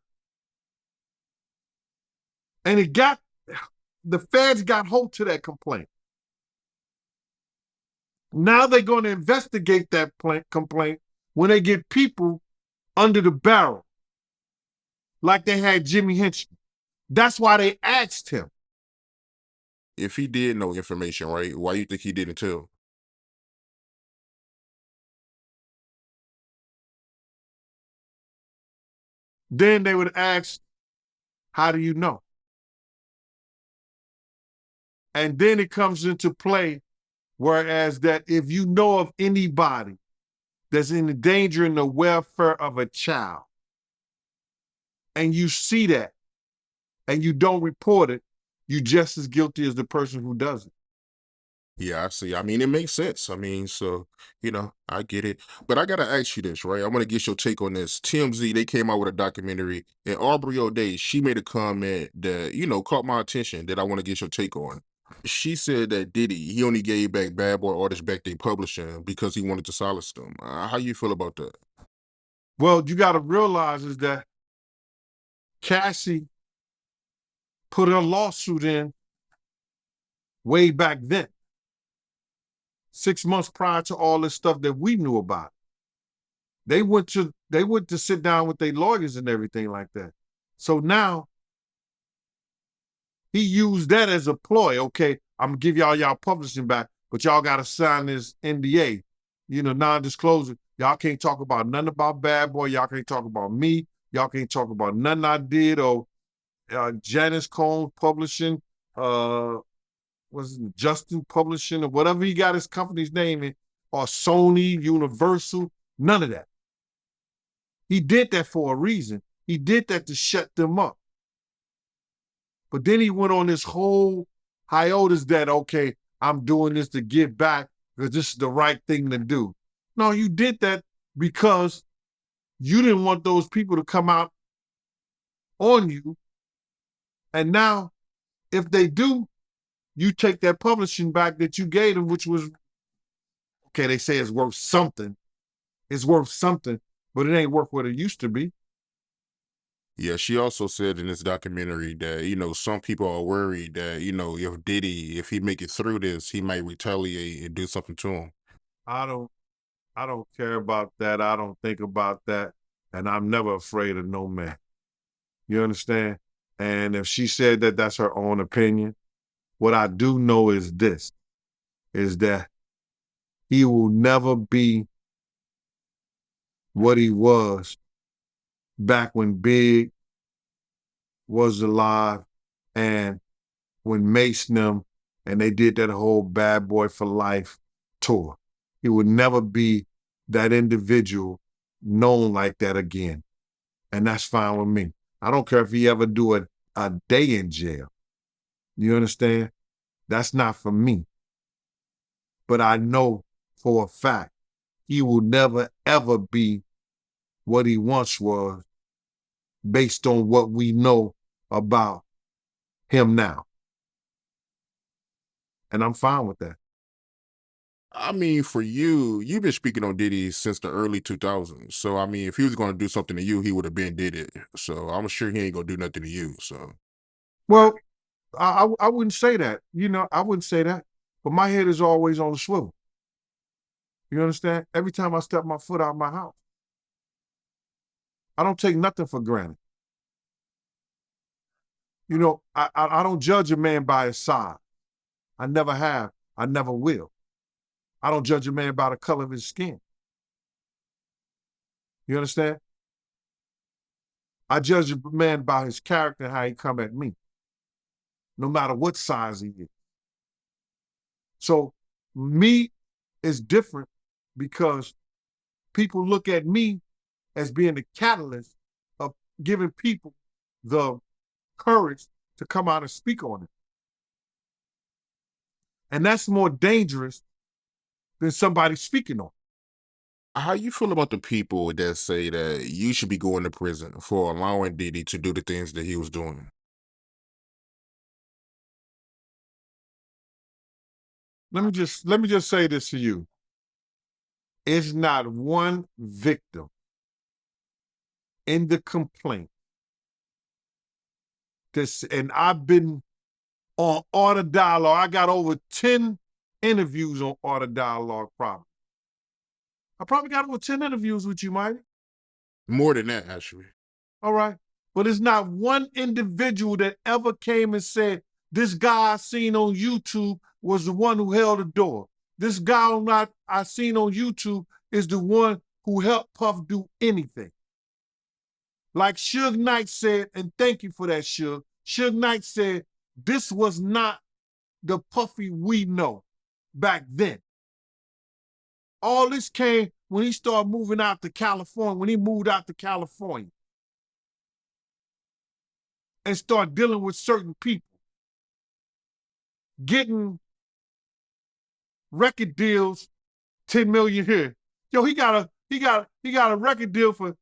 And the feds got hold to that complaint. Now they're going to investigate that complaint when they get people under the barrel, like they had Jimmy Henchman. That's why they asked him. If he did know information, right, why you think he didn't tell? Then they would ask, how do you know? And then it comes into play, whereas that if you know of anybody that's endangering the welfare of a child, and you see that, and you don't report it, you're just as guilty as the person who does it. Yeah, I see. I mean, it makes sense. I mean, so, I get it. But I gotta ask you this, right? I want to get your take on this. TMZ, they came out with a documentary, and Aubrey O'Day, she made a comment that, caught my attention that I want to get your take on. She said that Diddy, he only gave back Bad Boy artists back their publishing because he wanted to solace them. How you feel about that? Well, you got to realize is that Cassie put her lawsuit in way back then, 6 months prior to all this stuff that we knew about. They went to sit down with their lawyers and everything like that. So now he used that as a ploy. Okay, I'm gonna give y'all publishing back, but y'all gotta sign this NDA, non-disclosure. Y'all can't talk about nothing about Bad Boy. Y'all can't talk about me. Y'all can't talk about nothing I did or Janice Combs Publishing, was it Justin Publishing or whatever he got his company's name in, or Sony, Universal, none of that. He did that for a reason. He did that to shut them up. But then he went on this whole hiatus that, okay, I'm doing this to give back because this is the right thing to do. No, you did that because you didn't want those people to come out on you. And now, if they do, you take that publishing back that you gave them, which was, okay, they say it's worth something. It's worth something, but it ain't worth what it used to be. Yeah, she also said in this documentary that, some people are worried that, if Diddy, if he make it through this, he might retaliate and do something to him. I don't I don't care about that. I don't think about that. And I'm never afraid of no man. You understand? And if she said that that's her own opinion, what I do know is this, is that he will never be what he was back when Big was alive and when Mace and them and they did that whole Bad Boy for Life tour. He would never be that individual known like that again. And that's fine with me. I don't care if he ever do a day in jail. You understand? That's not for me. But I know for a fact he will never, ever be what he once was based on what we know about him now. And I'm fine with that. I mean, for you, you've been speaking on Diddy since the early 2000s. So, I mean, if he was going to do something to you, he would have been did it. So, I'm sure he ain't going to do nothing to you. So, Well, I wouldn't say that. I wouldn't say that. But my head is always on the swivel. You understand? Every time I step my foot out of my house, I don't take nothing for granted. I don't judge a man by his size. I never have. I never will. I don't judge a man by the color of his skin. You understand? I judge a man by his character and how he come at me, no matter what size he is. So me is different because people look at me as being the catalyst of giving people the courage to come out and speak on it. And that's more dangerous than somebody speaking on it. how you feel about the people that say that you should be going to prison for allowing Diddy to do the things that he was doing? Let me just say this to you. It's not one victim in the complaint. And I've been on Order Dialogue. I got over 10 interviews on Order Dialogue probably. I probably got over 10 interviews with you, Mike. More than that, actually. All right. But it's not one individual that ever came and said, this guy I seen on YouTube was the one who held the door. This guy I seen on YouTube is the one who helped Puff do anything. Like Suge Knight said, and thank you for that, Suge. Suge Knight said, this was not the Puffy we know back then. All this came when he started moving out to California, when he moved out to California and started dealing with certain people, getting record deals, 10 million here. Yo, he got a record deal for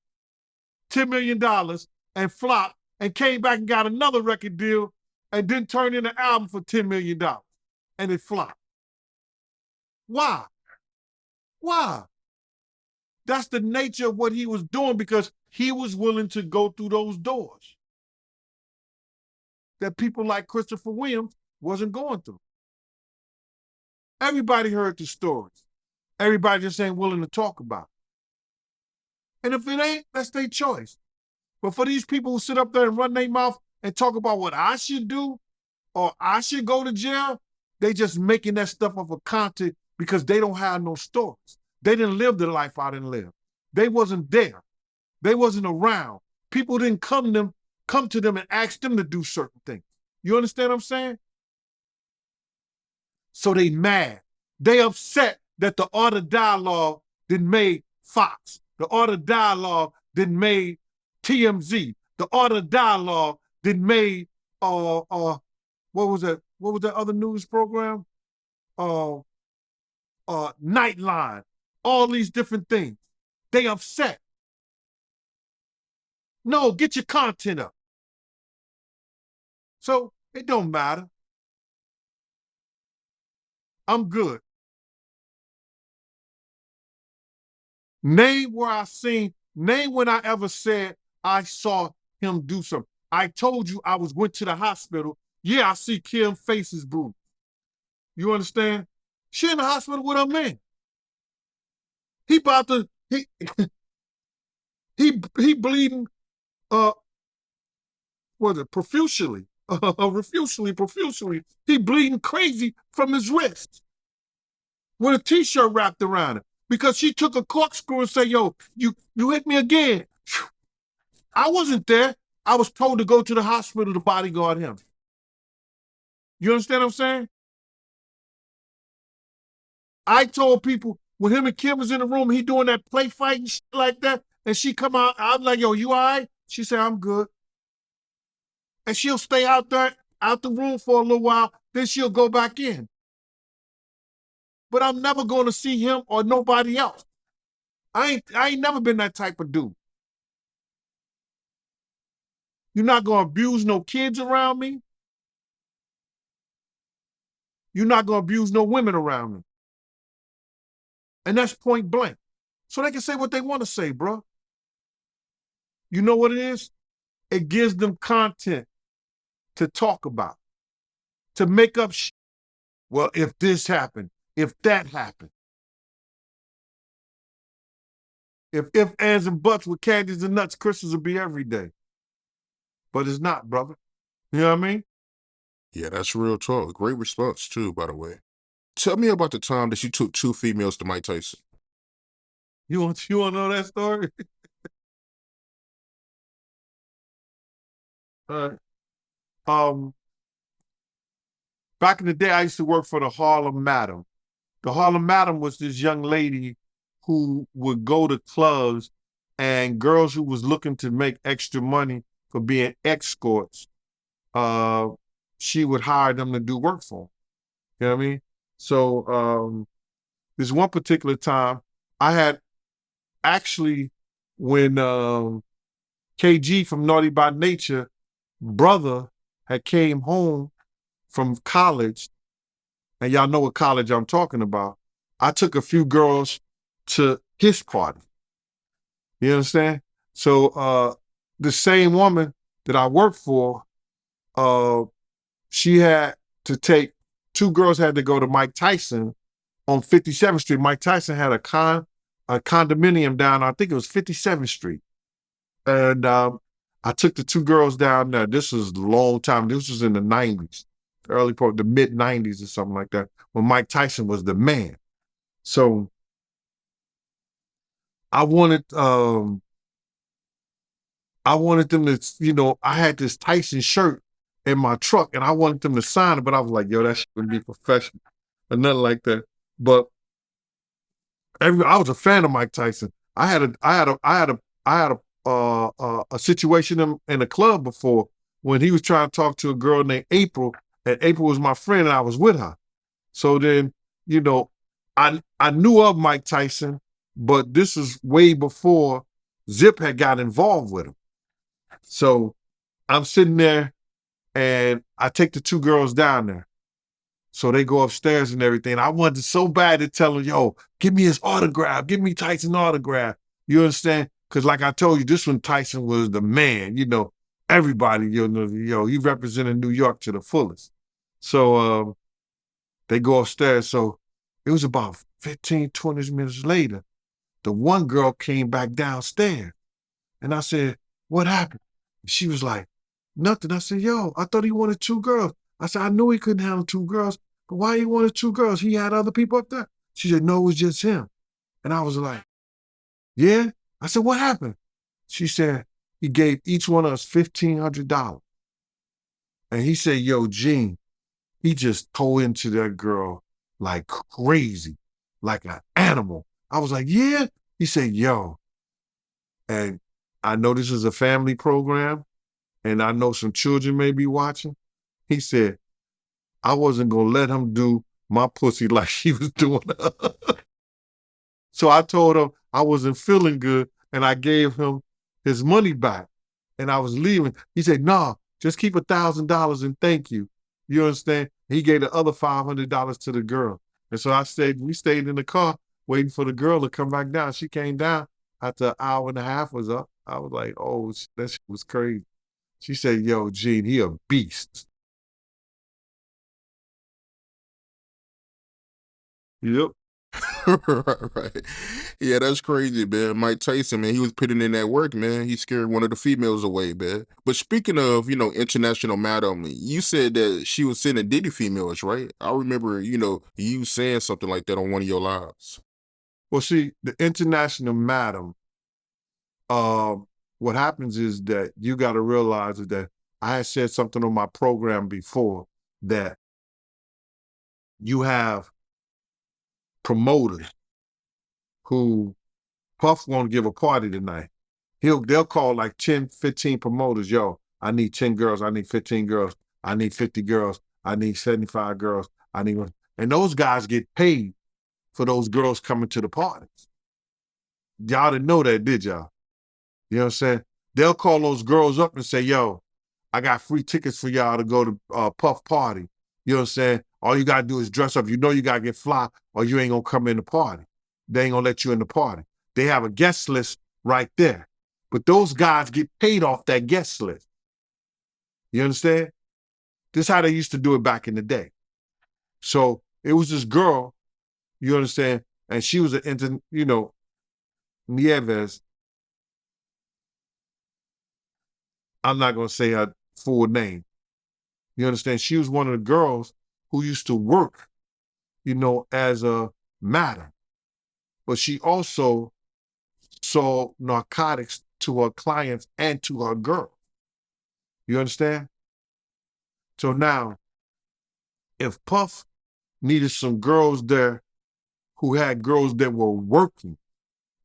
$10 million and flopped and came back and got another record deal and didn't turn in an album for $10 million and it flopped. Why? Why? That's the nature of what he was doing because he was willing to go through those doors that people like Christopher Williams wasn't going through. Everybody heard the stories. Everybody just ain't willing to talk about it. And if it ain't, that's their choice. But for these people who sit up there and run their mouth and talk about what I should do or I should go to jail, they just making that stuff up for content because they don't have no stories. They didn't live the life I didn't live. They wasn't there. They wasn't around. People didn't come to them and ask them to do certain things. You understand what I'm saying? So they mad. They upset that the Art of Dialogue didn't made Fox. The Art of Dialogue didn't made TMZ. The Art of Dialogue didn't made what was that? What was that other news program? Nightline. All these different things. They upset. No, get your content up. So it don't matter. I'm good. Name when I ever said I saw him do something. I told you I went to the hospital. Yeah, I see Kim faces bruised. You understand? She in the hospital with her man. He about to he bleeding was it profusely, profusely. He bleeding crazy from his wrist with a t-shirt wrapped around it because she took a corkscrew and said, "Yo, you hit me again." I wasn't there. I was told to go to the hospital to bodyguard him. You understand what I'm saying? I told people when him and Kim was in the room, he doing that play fight and shit like that, and she come out, I'm like, "Yo, you all right?" She said, "I'm good." And she'll stay out there, out the room for a little while, then she'll go back in. But I'm never going to see him or nobody else. I ain't never been that type of dude. You're not going to abuse no kids around me. You're not going to abuse no women around me. And that's point blank. So they can say what they want to say, bro. You know what it is? It gives them content to talk about, to make up shit. Well, if this happened, if that happened. If ands and buts with candies and nuts, Christmas would be every day. But it's not, brother. You know what I mean? Yeah, that's real talk. Great response too, by the way. Tell me about the time that you took 2 females to Mike Tyson. You want to know that story? Back in the day, I used to work for the Harlem Madam. The Harlem Madam was this young lady who would go to clubs and girls who was looking to make extra money for being escorts, she would hire them to do work for them. You know what I mean? So this one particular time, I had actually, when KG from Naughty by Nature, brother had came home from college, and y'all know what college I'm talking about, I took a few girls to his party. You understand? So the same woman that I worked for, she had to take, 2 girls had to go to Mike Tyson on 57th Street. Mike Tyson had a condominium down, I think it was 57th Street. And I took the 2 girls down there. This was a long time. This was in the 90s, the mid 90s or something like that, when Mike Tyson was the man. So I wanted them to, you know, I had this Tyson shirt in my truck and I wanted them to sign it, but I was like, yo, that shit wouldn't be professional or nothing like that. But I was a fan of Mike Tyson. I had a situation in a club before when he was trying to talk to a girl named April, and April was my friend and I was with her. So then, you know, I knew of Mike Tyson, but this is way before Zip had got involved with him. So I'm sitting there and I take the 2 girls down there. So they go upstairs and everything. I wanted so bad to tell them, yo, give me his autograph. Give me Tyson's autograph. You understand? Because like I told you, this one Tyson was the man. You know, everybody, you know, he represented New York to the fullest. So they go upstairs. So it was about 15, 20 minutes later, the one girl came back downstairs. And I said, what happened? She was like, nothing. I said, yo, I thought he wanted 2 girls. I said, I knew he couldn't handle 2 girls, but why he wanted 2 girls? He had other people up there. She said, no, it was just him. And I was like, yeah? I said, what happened? She said, he gave each one of us $1,500. And he said, yo, Gene, he just tore into that girl like crazy, like an animal. I was like, yeah? He said, yo. And I know this is a family program, and I know some children may be watching. He said, I wasn't going to let him do my pussy like she was doing her. So I told him I wasn't feeling good, and I gave him his money back, and I was leaving. He said, nah, just keep $1,000 and thank you. You understand? He gave the other $500 to the girl. And so we stayed in the car waiting for the girl to come back down. She came down, after an hour and a half was up, I was like, oh, that shit was crazy. She said, yo, Gene, he a beast. Yep. Right. Yeah, that's crazy, man. Mike Tyson, man, he was putting in that work, man. He scared one of the females away, man. But speaking of, international madam, you said that she was sending Diddy females, right? I remember, you saying something like that on one of your lives. Well, see, the international madam, what happens is that you got to realize is that I had said something on my program before that you have promoters who Puff won't give a party tonight. They'll call like 10, 15 promoters. Yo, I need 10 girls. I need 15 girls. I need 50 girls. I need 75 girls. I need one. And those guys get paid for those girls coming to the parties. Y'all didn't know that, did y'all? You know what I'm saying? They'll call those girls up and say, yo, I got free tickets for y'all to go to Puff party. You know what I'm saying? All you got to do is dress up. You know you got to get fly or you ain't going to come in the party. They ain't going to let you in the party. They have a guest list right there. But those guys get paid off that guest list. You understand? This is how they used to do it back in the day. So it was this girl, you understand? And she was Nieves. I'm not going to say her full name. You understand? She was one of the girls who used to work, as a madam. But she also sold narcotics to her clients and to her girls. You understand? So now, if Puff needed some girls there who had girls that were working,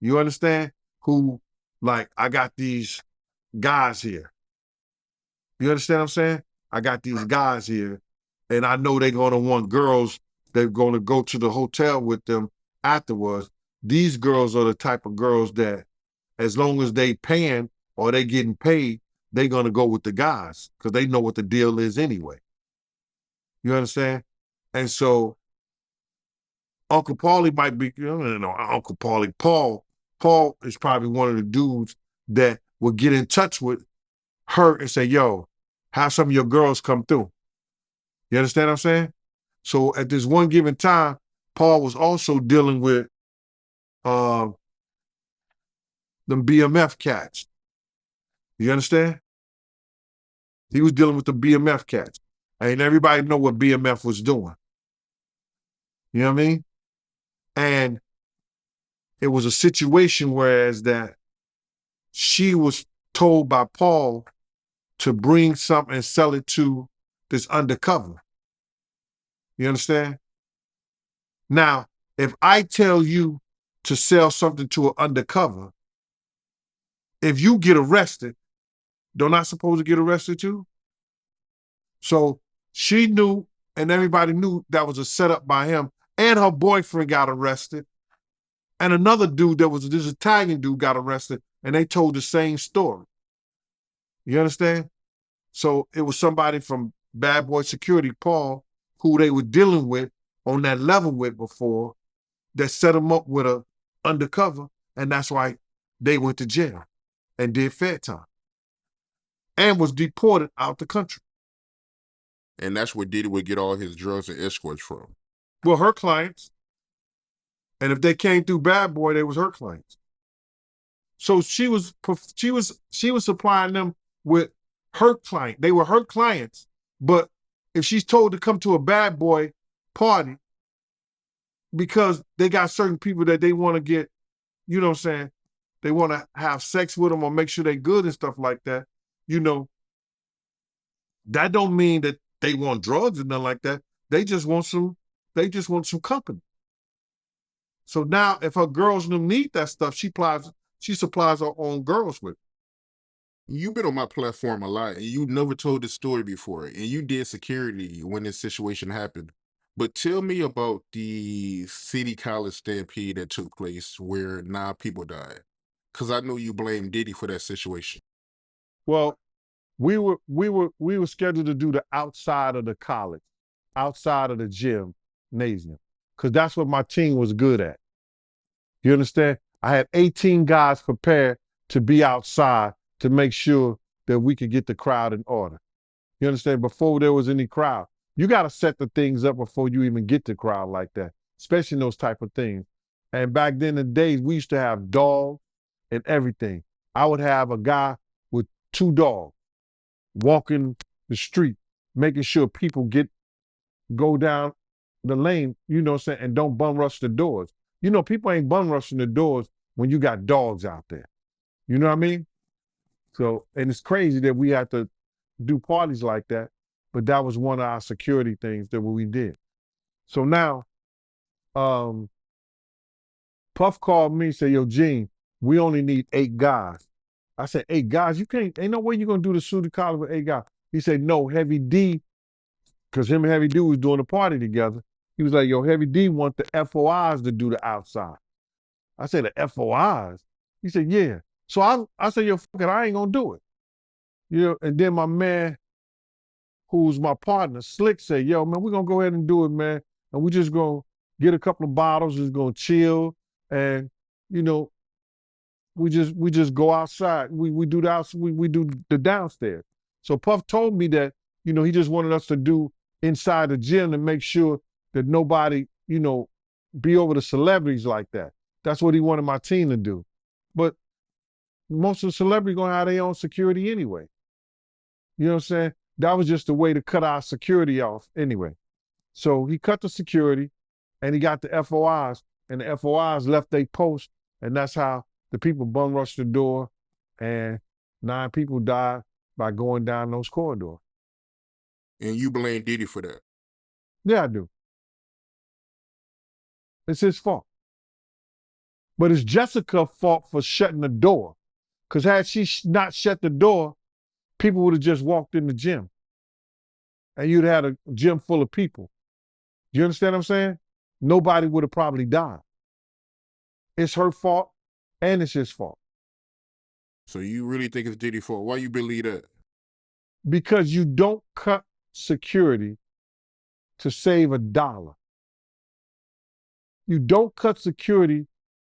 you understand? Who, like, I got these guys here. You understand what I'm saying? I got these guys here, and I know they're going to want girls that are going to go to the hotel with them afterwards. These girls are the type of girls that, as long as they paying or they getting paid, they're going to go with the guys because they know what the deal is anyway. You understand? And so Uncle Paulie might be, Uncle Paulie, Paul is probably one of the dudes that will get in touch with her and say, yo, have some of your girls come through. You understand what I'm saying? So at this one given time, Paul was also dealing with them BMF cats. You understand? He was dealing with the BMF cats. And everybody know what BMF was doing. You know what I mean? And it was a situation whereas that she was told by Paul to bring something and sell it to this undercover. You understand? Now, if I tell you to sell something to an undercover, if you get arrested, don't I supposed to get arrested too? So she knew, and everybody knew that was a setup by him, and her boyfriend got arrested. And another dude this Italian dude got arrested, and they told the same story. You understand? So it was somebody from Bad Boy Security, Paul, who they were dealing with on that level with before, that set them up with a undercover, and that's why they went to jail and did fair time and was deported out the country. And that's where Diddy would get all his drugs and escorts from. Well, her clients. And if they came through Bad Boy, they was her clients. So she was supplying them with her client. They were her clients. But if she's told to come to a Bad Boy party because they got certain people that they want to get, you know what I'm saying, they want to have sex with them or make sure they're good and stuff like that, that don't mean that they want drugs and nothing like that. They just want some company. So now if her girls don't need that stuff, she supplies her own girls with it. You've been on my platform a lot, and you never told this story before, and you did security when this situation happened. But tell me about the city college stampede that took place where 9 people died. Because I know you blame Diddy for that situation. Well, we were scheduled to do the outside of the college, outside of the gymnasium, because that's what my team was good at. You understand? I had 18 guys prepared to be outside to make sure that we could get the crowd in order. You understand? Before there was any crowd. You got to set the things up before you even get the crowd like that, especially in those type of things. And back then in the days, we used to have dogs and everything. I would have a guy with 2 dogs walking the street, making sure people go down the lane, you know what I'm saying, and don't bum rush the doors. You know, people ain't bum rushing the doors when you got dogs out there. You know what I mean? So, and it's crazy that we had to do parties like that, but that was one of our security things that we did. So now, Puff called me and said, yo, Gene, we only need 8 guys. I said, 8 guys? Ain't no way you're gonna do the Shooter College with 8 guys. He said, no, Heavy D, because him and Heavy D was doing a party together. He was like, yo, Heavy D want the FOIs to do the outside. I said, the FOIs? He said, yeah. So I said, yo, fuck it, I ain't gonna do it. You know, and then my man, who's my partner, Slick, said, yo, man, we're gonna go ahead and do it, man. And we just gonna get a couple of bottles, just gonna chill, and you know, we just go outside. We do the downstairs. So Puff told me that, you know, he just wanted us to do inside the gym to make sure that nobody, you know, be over the celebrities like that. That's what he wanted my team to do. But most of the celebrities gonna have their own security anyway. You know what I'm saying? That was just a way to cut our security off anyway. So he cut the security and he got the FOIs, and the FOIs left their post, and that's how the people bum rushed the door, and 9 people died by going down those corridors. And you blame Diddy for that? Yeah, I do. It's his fault. But it's Jessica's fault for shutting the door. Because had she not shut the door, people would have just walked in the gym. And you'd have had a gym full of people. You understand what I'm saying? Nobody would have probably died. It's her fault and it's his fault. So you really think it's Diddy's fault? Why you believe that? Because you don't cut security to save $1. You don't cut security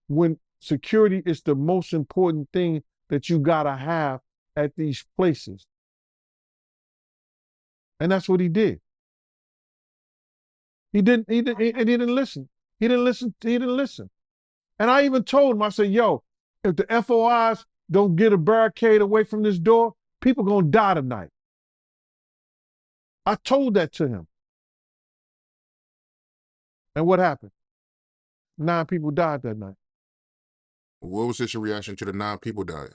when security is the most important thing that you gotta have at these places. And that's what he did. He didn't listen. He didn't listen. And I even told him, I said, yo, if the FOIs don't get a barricade away from this door, people gonna die tonight. I told that to him. And what happened? 9 people died that night. What was his reaction to the 9 people dying?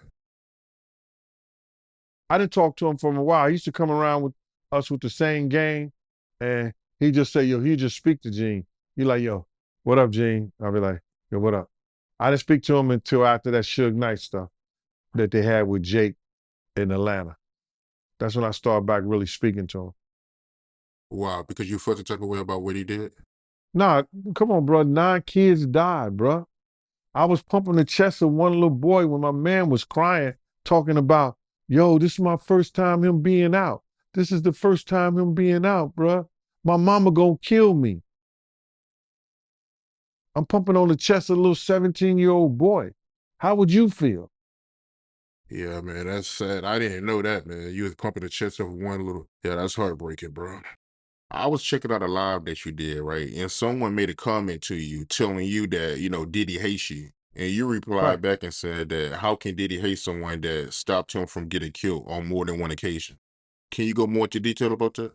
I didn't talk to him for a while. He used to come around with us with the same gang, and he just say, yo, he just speak to Gene. He like, yo, what up, Gene? I'll be like, yo, what up? I didn't speak to him until after that Suge Knight stuff that they had with Jake in Atlanta. That's when I started back really speaking to him. Wow, because you felt the type of way about what he did? Nah, come on, bro. 9 kids died, bro. I was pumping the chest of one little boy when my man was crying, talking about, yo, this is my first time him being out. This is the first time him being out, bro. My mama gonna kill me. I'm pumping on the chest of a little 17-year-old boy. How would you feel? Yeah, man, that's sad. I didn't know that, man. You was pumping the chest of one little... Yeah, that's heartbreaking, bro. I was checking out a live that you did, right? And someone made a comment to you telling you that, you know, Diddy hates you. And you replied Right. back and said that how can Diddy hate someone that stopped him from getting killed on more than one occasion? Can you go more into detail about that?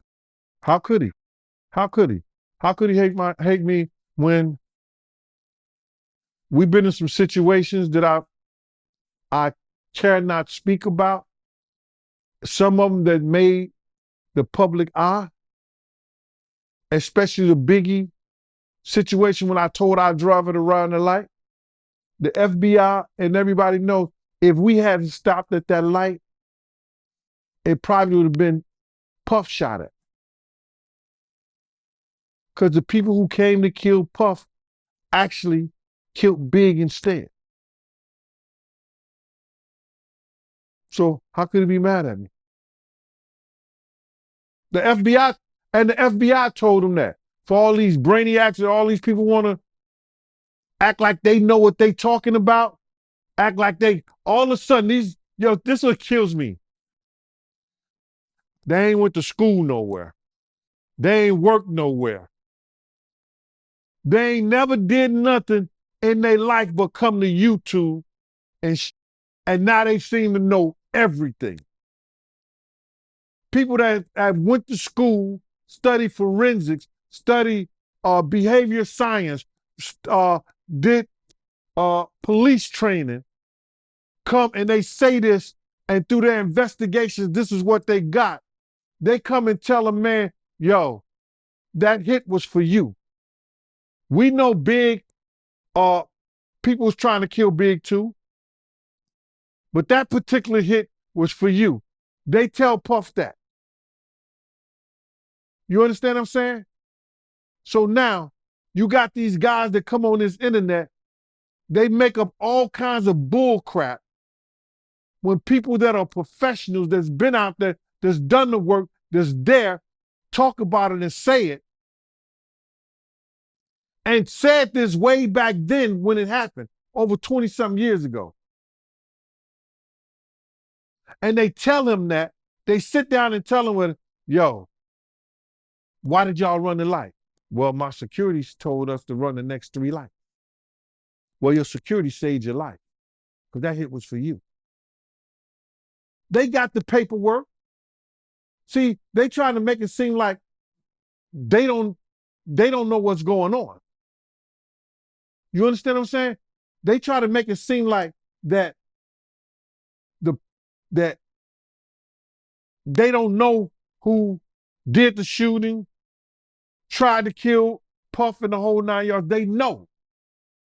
How could he? How could he? How could he hate me when we've been in some situations that I care not speak about? Some of them that made the public eye, especially the Biggie situation when I told our driver to run the light. The FBI and everybody knows if we hadn't stopped at that light, it probably would have been Puff shot at. Because the people who came to kill Puff actually killed Big instead. So how could he be mad at me? The FBI told him that. For all these brainiacs and all these people want to act like they know what they talking about, act like they, all of a sudden, this what kills me. They ain't went to school nowhere. They ain't worked nowhere. They ain't never did nothing in their life but come to YouTube and now they seem to know everything. People that went to school, study forensics, study behavior science, did police training, come and they say this, and through their investigations, this is what they got. They come and tell a man, yo, that hit was for you. We know Big, people was trying to kill Big too, but that particular hit was for you. They tell Puff that. You understand what I'm saying? So now you got these guys that come on this internet, they make up all kinds of bull crap when people that are professionals that's been out there, that's done the work, that's there, talk about it and say it, and said this way back then when it happened, over 20-something years ago. And they tell him that, they sit down and tell him, yo, why did y'all run the light? Well, my security told us to run the next 3 lights. Well, your security saved your life because that hit was for you. They got the paperwork. See, they trying to make it seem like they don't know what's going on. You understand what I'm saying? They try to make it seem like that they don't know who did the shooting, tried to kill Puff and the whole 9 yards. They know.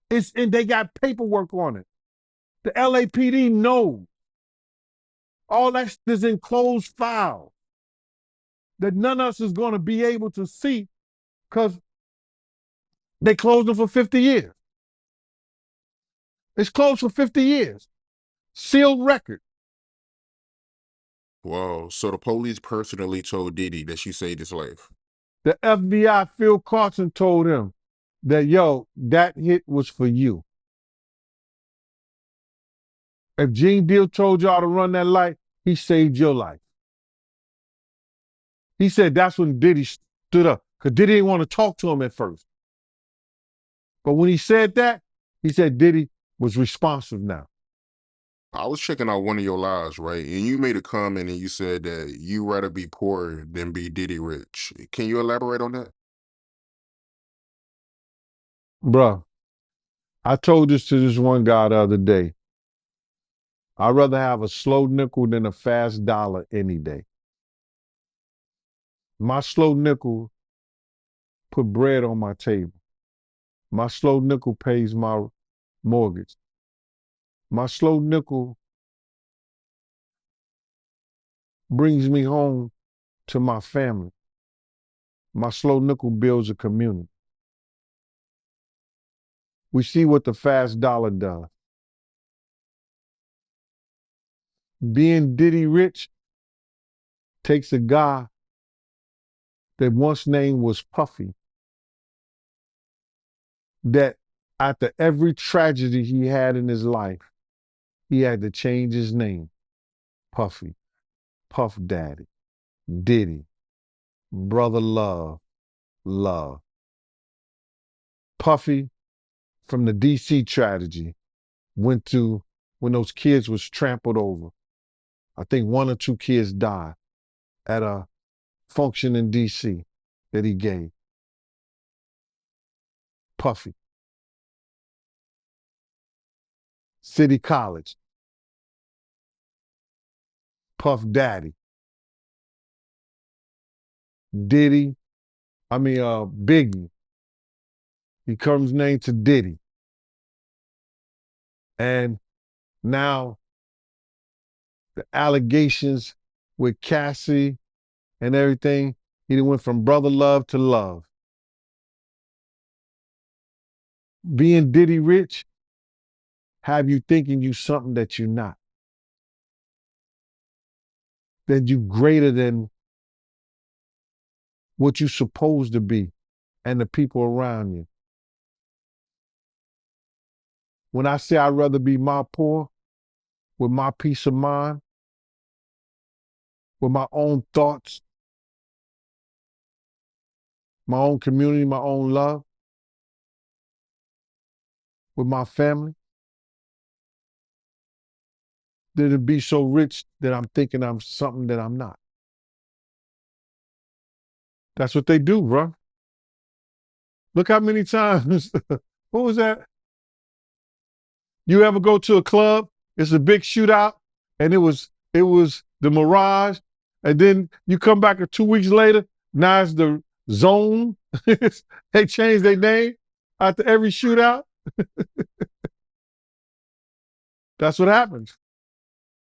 And they got paperwork on it. The LAPD knows. All that is in closed file that none of us is going to be able to see because they closed them for 50 years. It's closed for 50 years. Sealed record. Wow. So the police personally told Diddy that she saved his life. The FBI, Phil Carson, told him that, yo, that hit was for you. If Gene Deal told y'all to run that light, he saved your life. He said that's when Diddy stood up, because Diddy didn't want to talk to him at first. But when he said that, he said Diddy was responsive now. I was checking out one of your lives, right? And you made a comment and you said that you rather be poor than be Diddy rich. Can you elaborate on that? Bruh, I told this to this one guy the other day. I'd rather have a slow nickel than a fast dollar any day. My slow nickel put bread on my table. My slow nickel pays my mortgage. My slow nickel brings me home to my family. My slow nickel builds a community. We see what the fast dollar does. Being Diddy rich takes a guy that once name was Puffy, that after every tragedy he had in his life, he had to change his name. Puffy, Puff Daddy, Diddy, Brother Love, Love. Puffy, from the DC tragedy, went to when those kids was trampled over. I think 1 or 2 kids died at a function in DC that he gave. Puffy. City College. Puff Daddy. Biggie. He comes named to Diddy. And now the allegations with Cassie and everything, he went from brother love to love. Being Diddy rich have you thinking you something that you're not. That you greater than what you're supposed to be and the people around you. When I say I'd rather be my poor with my peace of mind, with my own thoughts, my own community, my own love, with my family, than to be so rich that I'm thinking I'm something that I'm not. That's what they do, bro. Look how many times, what was that? You ever go to a club, it's a big shootout, and it was the Mirage, and then you come back 2 weeks later, now it's the Zone. They changed their name after every shootout. That's what happens.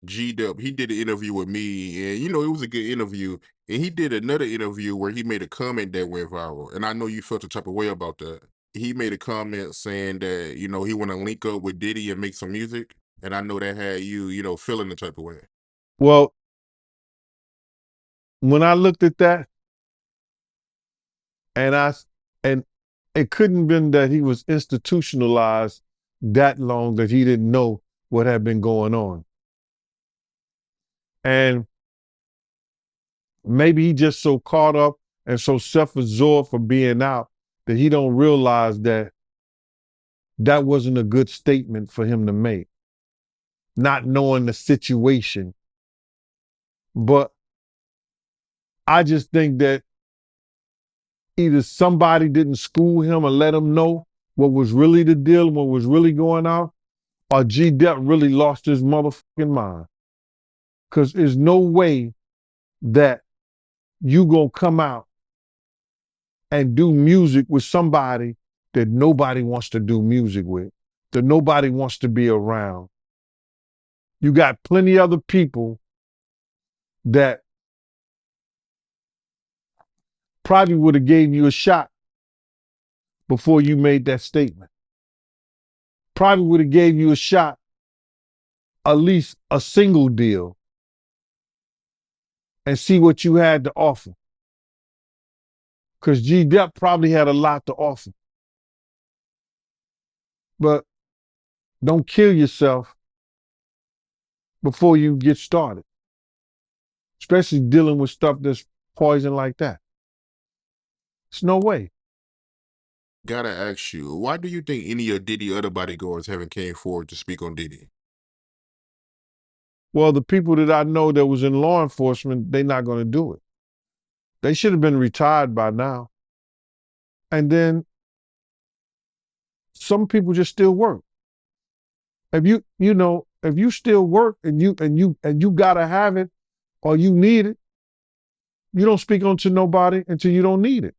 G-Dub, he did an interview with me, and it was a good interview. And he did another interview where he made a comment that went viral, and I know you felt the type of way about that. He made a comment saying that he want to link up with Diddy and make some music, and I know that had you feeling the type of way. Well, when I looked at that, and it couldn't have been that he was institutionalized that long that he didn't know what had been going on. And maybe he just so caught up and so self-absorbed for being out that he don't realize that that wasn't a good statement for him to make, not knowing the situation. But I just think that either somebody didn't school him or let him know what was really the deal and what was really going on, or G-Dep really lost his motherfucking mind. Because there's no way that you gonna come out and do music with somebody that nobody wants to do music with, that nobody wants to be around. You got plenty other people that probably would have gave you a shot before you made that statement. Probably would have gave you a shot, at least a single deal, and see what you had to offer. Because G-Dep probably had a lot to offer. But don't kill yourself before you get started, especially dealing with stuff that's poison like that. It's no way. Gotta ask you, why do you think any of Diddy other bodyguards haven't came forward to speak on Diddy? Well, the people that I know that was in law enforcement, they're not going to do it. They should have been retired by now. And then some people just still work. If if you still work and you gotta have it or you need it, you don't speak on to nobody until you don't need it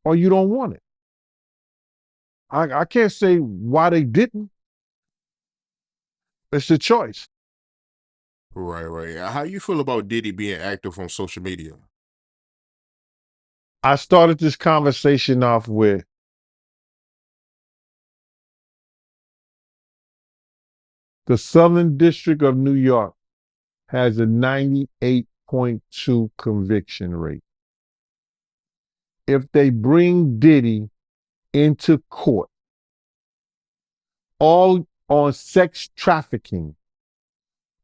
or you don't want it. I can't say why they didn't. It's a choice. Right. How you feel about Diddy being active on social media? I started this conversation off with the Southern District of New York has a 98.2 conviction rate. If they bring Diddy into court, all on sex trafficking,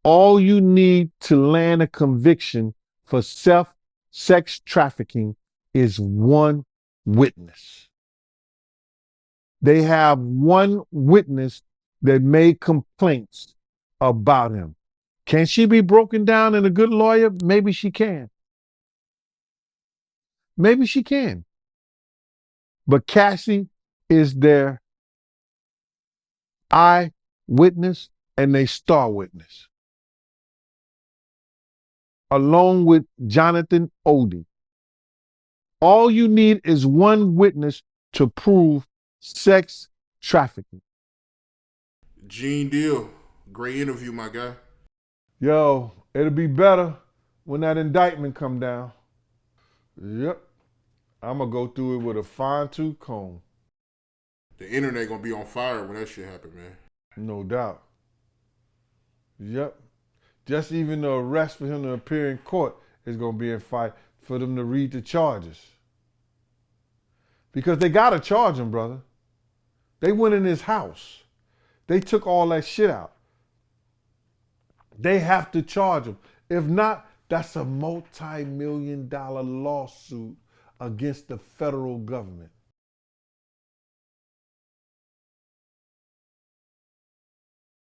all you need to land a conviction for sex trafficking is one witness. They have one witness that made complaints about him. Can she be broken down in a good lawyer? Maybe she can. Maybe she can. But Cassie is their eyewitness and they star witness, along with Jonathan Odie. All you need is one witness to prove sex trafficking. Gene Deal, great interview, my guy. Yo, it'll be better when that indictment come down. Yep. I'm going to go through it with a fine-tooth comb. The internet gonna be on fire when that shit happen, man. No doubt. Yep. Just even the arrest for him to appear in court is going to be in fight for them to read the charges. Because they got to charge him, brother. They went in his house. They took all that shit out. They have to charge him. If not, that's a multi-million-dollar lawsuit against the federal government.